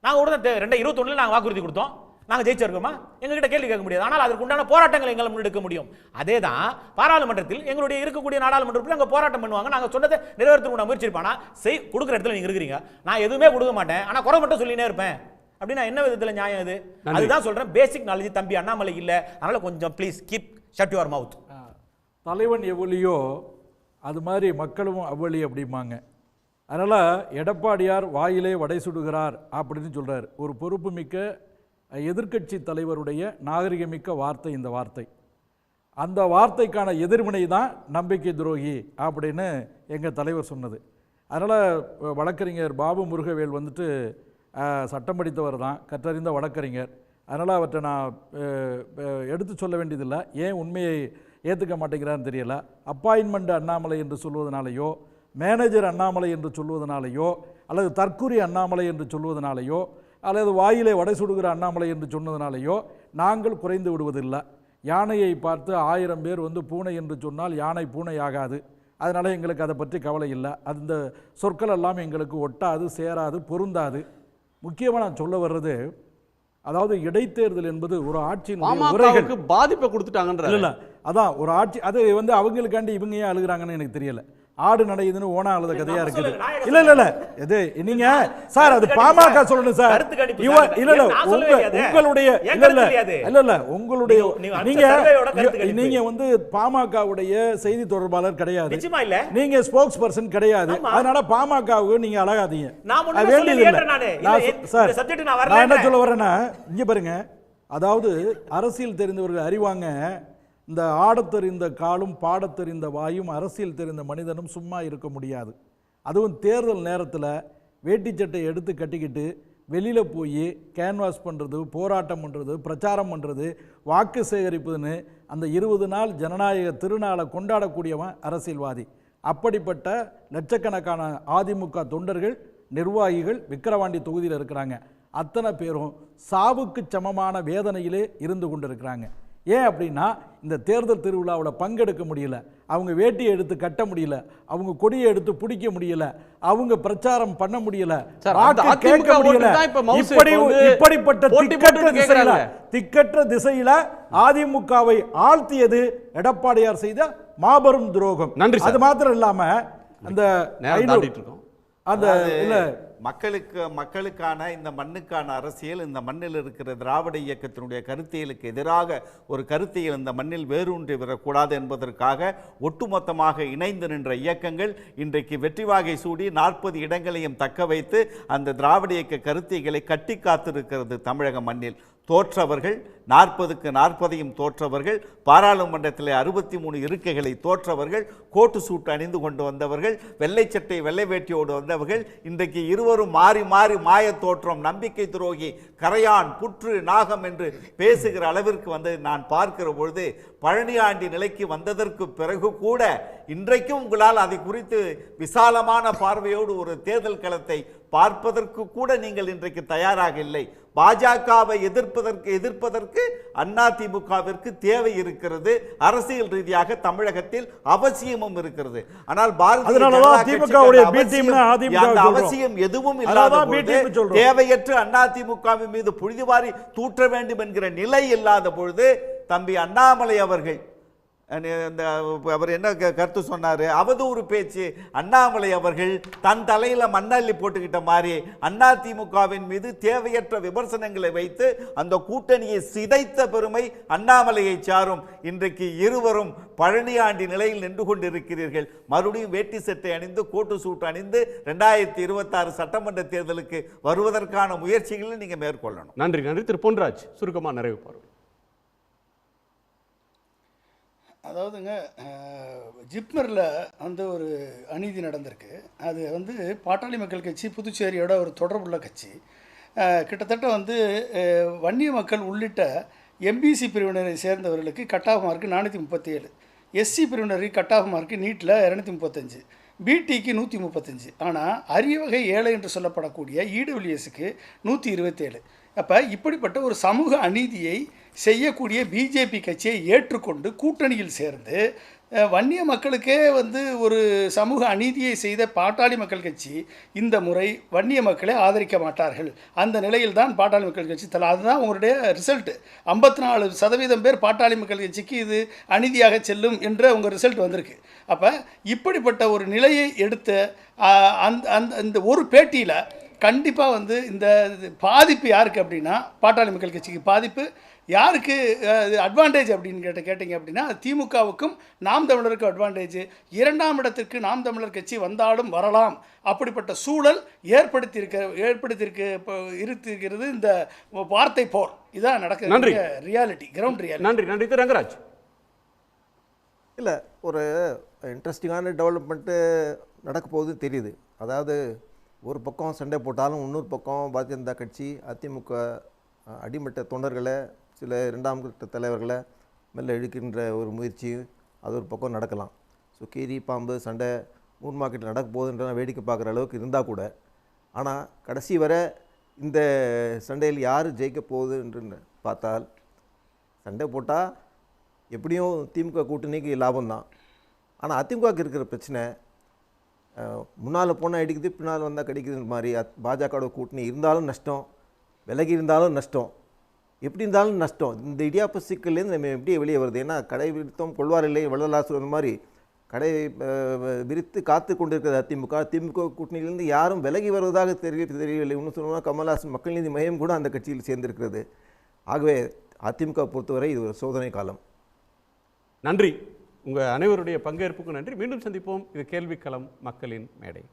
நாங்கள் கூட 2021 நாங்கள் வாக்குறுதி கொடுத்தோம், நாங்கள் ஜெயிச்சிருக்கோமா? எங்ககிட்ட கேள்வி கேட்க முடியாது. ஆனால் அதற்கு உண்டான போராட்டங்களை எங்களால் முன்னெடுக்க முடியும். அதே தான் பாராளுமன்றத்தில் எங்களுடைய இருக்கக்கூடிய நாடாளுமன்றத்தில் அங்கே போராட்டம் பண்ணுவாங்க. நாங்கள் சொன்னதை நிறைவேற்ற முயற்சி இருப்பானா? கொடுக்குற இடத்துல நீங்கள் இருக்கிறீங்க, நான் எதுவுமே கொடுக்க மாட்டேன், ஆனால் குறை மட்டும் சொல்லினே இருப்பேன் அப்படின்னா என்ன விதத்தில் நியாயம் இது? அதுதான் சொல்கிறேன், பேசிக் நாலேஜ் தம்பி அண்ணாமலை இல்லை. அதனால் கொஞ்சம் please keep shut your mouth. தலைவன் எவ்வளியோ அது மாதிரி மக்களும் அவ்வளி அப்படிம்பாங்க. அதனால் எடப்பாடியார் வாயிலே வடை சுடுகிறார் அப்படின்னு சொல்கிறார். ஒரு பொறுப்புமிக்க எதிர்க்கட்சி தலைவருடைய நாகரிகமிக்க வார்த்தை இந்த வார்த்தை. அந்த வார்த்தைக்கான எதிர்வினை தான் நம்பிக்கை துரோகி அப்படின்னு எங்கள் தலைவர் சொன்னது. அதனால் வழக்கறிஞர் பாபு முருகவேல் வந்துட்டு சட்டம் படித்தவர் தான், கற்றறிந்த வழக்கறிஞர். அதனால் அவற்றை நான் எடுத்து சொல்ல வேண்டியதில்லை. ஏன் உண்மையை ஏற்றுக்க மாட்டேங்கிறான்னு தெரியல. அப்பாயின்மெண்ட் அண்ணாமலை என்று சொல்வதனாலேயோ, மேனேஜர் அண்ணாமலை என்று சொல்வதனாலேயோ, அல்லது தற்கூரி அண்ணாமலை என்று சொல்வதனாலேயோ, அல்லது வாயிலே வடை சுடுகிற அண்ணாமலை என்று சொன்னதுனாலேயோ நாங்கள் குறைந்து விடுவதில்லை. யானையை பார்த்து 1000 பேர் பூனை என்று சொன்னால் யானை பூனை ஆகாது. அதனால் எங்களுக்கு அதை பற்றி கவலை இல்லை. அந்த சொற்கள் எல்லாம் எங்களுக்கு ஒட்டாது, சேராது, பொருந்தாது. முக்கியமாக நான் சொல்ல வர்றது, அதாவது இடைத்தேர்தல் என்பது ஒரு ஆட்சியின் பாதிப்பை கொடுத்துட்டாங்கன்ற இல்லை. அதான் ஒரு ஆட்சி, அது அவங்களுக்காண்டி இவங்க ஏன் அழுகிறாங்கன்னு எனக்கு தெரியல. ஆடு நடையுதுன்னு ஓனா அழுத கதையா இருக்குது. இல்ல இல்ல இல்ல இது நீங்க சார், அது பாமக சொல்லணும் சார். இல்ல இல்ல உங்களுடைய இல்ல இல்ல இல்ல உங்களுடைய நீங்க பாமகவுடைய செய்தி தொடர்பாளர் கிடையாது, நீங்க ஸ்போக்ஸ் பர்சன் கிடையாது. அதனால பாமகவுக்கு நீங்க அழகாதீங்க. சார் நான் என்ன சொல்ல வரேன்னா, இங்க பாருங்க, அதாவது அரசியல் தெரிந்தவர்கள் அறிவாங்க. இந்த ஆடத்தெறிந்த காலும் பாடத்தெறிந்த வாயும் அரசியல் தெரிந்த மனிதனும் சும்மா இருக்க முடியாது. அதுவும் தேர்தல் நேரத்தில் வேட்டி சட்டை எடுத்து கட்டிக்கிட்டு வெளியில் போய் கேன்வாஸ் பண்ணுறது, போராட்டம் பண்ணுறது, பிரச்சாரம் பண்ணுறது, வாக்கு சேகரிப்புன்னு அந்த 20 நாள் ஜனநாயக திருநாளை கொண்டாடக்கூடியவன் அரசியல்வாதி. அப்படிப்பட்ட லட்சக்கணக்கான அதிமுக தொண்டர்கள், நிர்வாகிகள் விக்கிரவாண்டி தொகுதியில் இருக்கிறாங்க. அத்தனை பேரும் சாவுக்கு சமமான வேதனையிலே இருந்து கொண்டு இருக்கிறாங்க. ஏன் அப்படின்னா, இந்த தேர்தல் திருவிழாவில் பங்கெடுக்க முடியல, அவங்க வேட்டியை எடுத்து கட்ட முடியல, அவங்க கொடியை எடுத்து பிடிக்க முடியல, அவங்க பிரச்சாரம் பண்ண முடியல, கேட்க முடியல. இப்படிப்பட்ட திக்கற்ற திசையில அதிமுகவை ஆழ்த்தியது எடப்பாடியார் செய்த மாபெரும் துரோகம். அது மாத்திரம் இல்லாம அந்த இல்ல மக்களுக்கான இந்த மண்ணுக்கான அரசியல், இந்த மண்ணில் இருக்கிற திராவிட இயக்கத்தினுடைய கருத்தியலுக்கு எதிராக ஒரு கருத்தியல் இந்த மண்ணில் வேரூன்றி வரக்கூடாது என்பதற்காக ஒட்டுமொத்தமாக இணைந்து நின்ற இயக்கங்கள் இன்றைக்கு வெற்றி வாகை சூடி 40 இடங்களையும் தக்க வைத்து அந்த திராவிட இயக்க கருத்தியலை கட்டி காத்திருக்கிறது தமிழக மண்ணில். தோற்றவர்கள் 40க்கு 40ஐயும் தோற்றவர்கள், பாராளுமன்றத்தில் 63 இருக்கைகளை தோற்றவர்கள், கோட்டு சூட்டு அணிந்து கொண்டு வந்தவர்கள், வெள்ளை சட்டை வெள்ளை வேட்டியோடு வந்தவர்கள், இன்றைக்கு இருவரும் மாறி மாறி மாய தோற்றம், நம்பிக்கை துரோகி, கரையான், புற்று, நாகம் என்று பேசுகிற அளவிற்கு வந்து நான் பார்க்கிற பொழுது பழனியாண்டி நிலைக்கு வந்ததற்கு பிறகு கூட இன்றைக்கும் உங்களால் அதை குறித்து விசாலமான பார்வையோடு ஒரு தேர்தல் களத்தை பார்ப்பதற்கு கூட நீங்கள் இன்றைக்கு தயாராக இல்லை. பாஜகவை எதிர்ப்பதற்கு அதிமுகவிற்கு தேவை இருக்கிறது, அரசியல் ரீதியாக தமிழகத்தில் அவசியமும் இருக்கிறது. ஆனால் பாரதிய அவசியம் எதுவும் இல்லாத பொழுது, தேவையற்ற அதிமுகவின் மீது புழுதிவாரி தூற்ற வேண்டும் என்கிற நிலை இல்லாத பொழுது தம்பி அண்ணாமலை அவர்கள் அவர் என்ன கருத்து சொன்னார்? அவதூறு பேச்சு. அண்ணாமலை அவர்கள் தன் தலையில மண்ணள்ளி போட்டுக்கிட்ட மாதிரி அதிமுகவின் மீது தேவையற்ற விமர்சனங்களை வைத்து அந்த கூட்டணியை சிதைத்த பெருமை அண்ணாமலையை சாரும். இன்றைக்கு இருவரும் பழனியாண்டி நிலையில் நின்று கொண்டிருக்கிறீர்கள். மறுபடியும் வேட்டி சட்டை அணிந்து கோட்டு சூட்டு அணிந்து 2026 சட்டமன்ற தேர்தலுக்கு வருவதற்கான முயற்சிகளை நீங்க மேற்கொள்ளணும். நன்றி. நன்றி. திரு பொன்ராஜ், சுருக்கமா நிறைவு பார்வை. அதாவதுங்க, ஜிப்மரில் வந்து ஒரு அநீதி நடந்திருக்கு. அது வந்து பாட்டாளி மக்கள் கட்சி புதுச்சேரியோட ஒரு தொடர்புள்ள கட்சி. கிட்டத்தட்ட வந்து வன்னிய மக்கள் உள்ளிட்ட எம்பிசி பிரிவினரை சேர்ந்தவர்களுக்கு கட் ஆஃப் மார்க்கு 437, எஸ்சி பிரிவினருக்கு கட் ஆஃப் மார்க்கு நீட்டில் 235, பிடிக்கு 135. ஆனால் அரிய வகை ஏழை என்று சொல்லப்படக்கூடிய இடபிள்யூஎஸ்க்கு 127. அப்போ இப்படிப்பட்ட ஒரு சமூக அநீதியை செய்யக்கூடிய பிஜேபி கட்சியை ஏற்றுக்கொண்டு கூட்டணியில் சேர்ந்து வன்னிய மக்களுக்கே வந்து ஒரு சமூக அநீதியை செய்த பாட்டாளி மக்கள் கட்சி இந்த முறை வன்னிய மக்களை ஆதரிக்க மாட்டார்கள். அந்த நிலையில் தான் பாட்டாளி மக்கள் கட்சி அதுதான் உங்களுடைய ரிசல்ட்டு. 54% பேர் பாட்டாளி மக்கள் கட்சிக்கு இது அநீதியாக செல்லும் என்ற உங்கள் ரிசல்ட் வந்திருக்கு. அப்போ இப்படிப்பட்ட ஒரு நிலையை எடுத்த அந்த ஒரு பேட்டியில் கண்டிப்பாக வந்து இந்த பாதிப்பு யாருக்கு அப்படின்னா பாட்டாளி மக்கள் கட்சிக்கு பாதிப்பு. யாருக்கு அட்வான்டேஜ் அப்படின்னு கேட்டிங்க அப்படின்னா திமுகவுக்கும் நாம் தமிழருக்கும் அட்வான்டேஜ். 2ஆம் இடத்திற்கு நாம் தமிழர் கட்சி வந்தாலும் வரலாம். அப்படிப்பட்ட சூழல் ஏற்படுத்தியிருக்கிறது இந்த வார்த்தை போர். இதான் நடக்குது, ரியாலிட்டி, கிரவுண்ட் ரியாலிட்டி. நன்றி. நன்றி. திரு ரங்கராஜ். இல்லை, ஒரு இன்ட்ரெஸ்டிங்கான டெவலப்மெண்ட்டு நடக்க போகுது தெரியுது. அதாவது ஒரு பக்கம் சண்டை போட்டாலும் இன்னொரு பக்கம் பாரதிய ஜனதா கட்சி அதிமுக அடிமட்ட தொண்டர்களை, சில 2ஆம் கட்ட தலைவர்களை மெல்ல இழுக்கின்ற ஒரு முயற்சி அது ஒரு பக்கம் நடக்கலாம். ஸோ கீரி பாம்பு சண்டை மூன் மார்க்கெட்டில் நடக்க போகுதுன்ற வேடிக்கை பார்க்குற அளவுக்கு இருந்தால் கூட, ஆனால் கடைசி வரை இந்த சண்டையில் யார் ஜெயிக்க போகுதுன்னு பார்த்தால், சண்டை போட்டால் எப்படியும் திமுக கூட்டணிக்கு லாபம்தான். ஆனால் அதிமுகவுக்கு இருக்கிற பிரச்சனை, முன்னால் போனால் அடிக்குது, பின்னால் வந்தால் கிடைக்குதுன்ற மாதிரி பாஜகவோட கூட்டணி இருந்தாலும் நஷ்டம், விலகி இருந்தாலும் நஷ்டம், எப்படி இருந்தாலும் நஷ்டம். இந்த இடியாப்ப சிக்கல்லேருந்து நம்ம எப்படி வெளியே வருது? ஏன்னா கடை விரித்தோம் கொள்வார் இல்லை வள்ளலாசு அந்த மாதிரி கடை விரித்து காத்து கொண்டிருக்கிறது அதிமுக. திமுக கூட்டணியிலேருந்து யாரும் விலகி வருவதாக தெரியவில்லை. இன்னும் சொல்லணும்னா கமல்ஹாசன் மக்கள் நீதி மையம் கூட அந்த கட்சியில் சேர்ந்திருக்கிறது. ஆகவே அதிமுக பொறுத்தவரை இது ஒரு சோதனை காலம். நன்றி. உங்கள் அனைவருடைய பங்கேற்புக்கும் நன்றி. மீண்டும் சந்திப்போம். இது கேள்விக்களம், மக்களின் மேடை.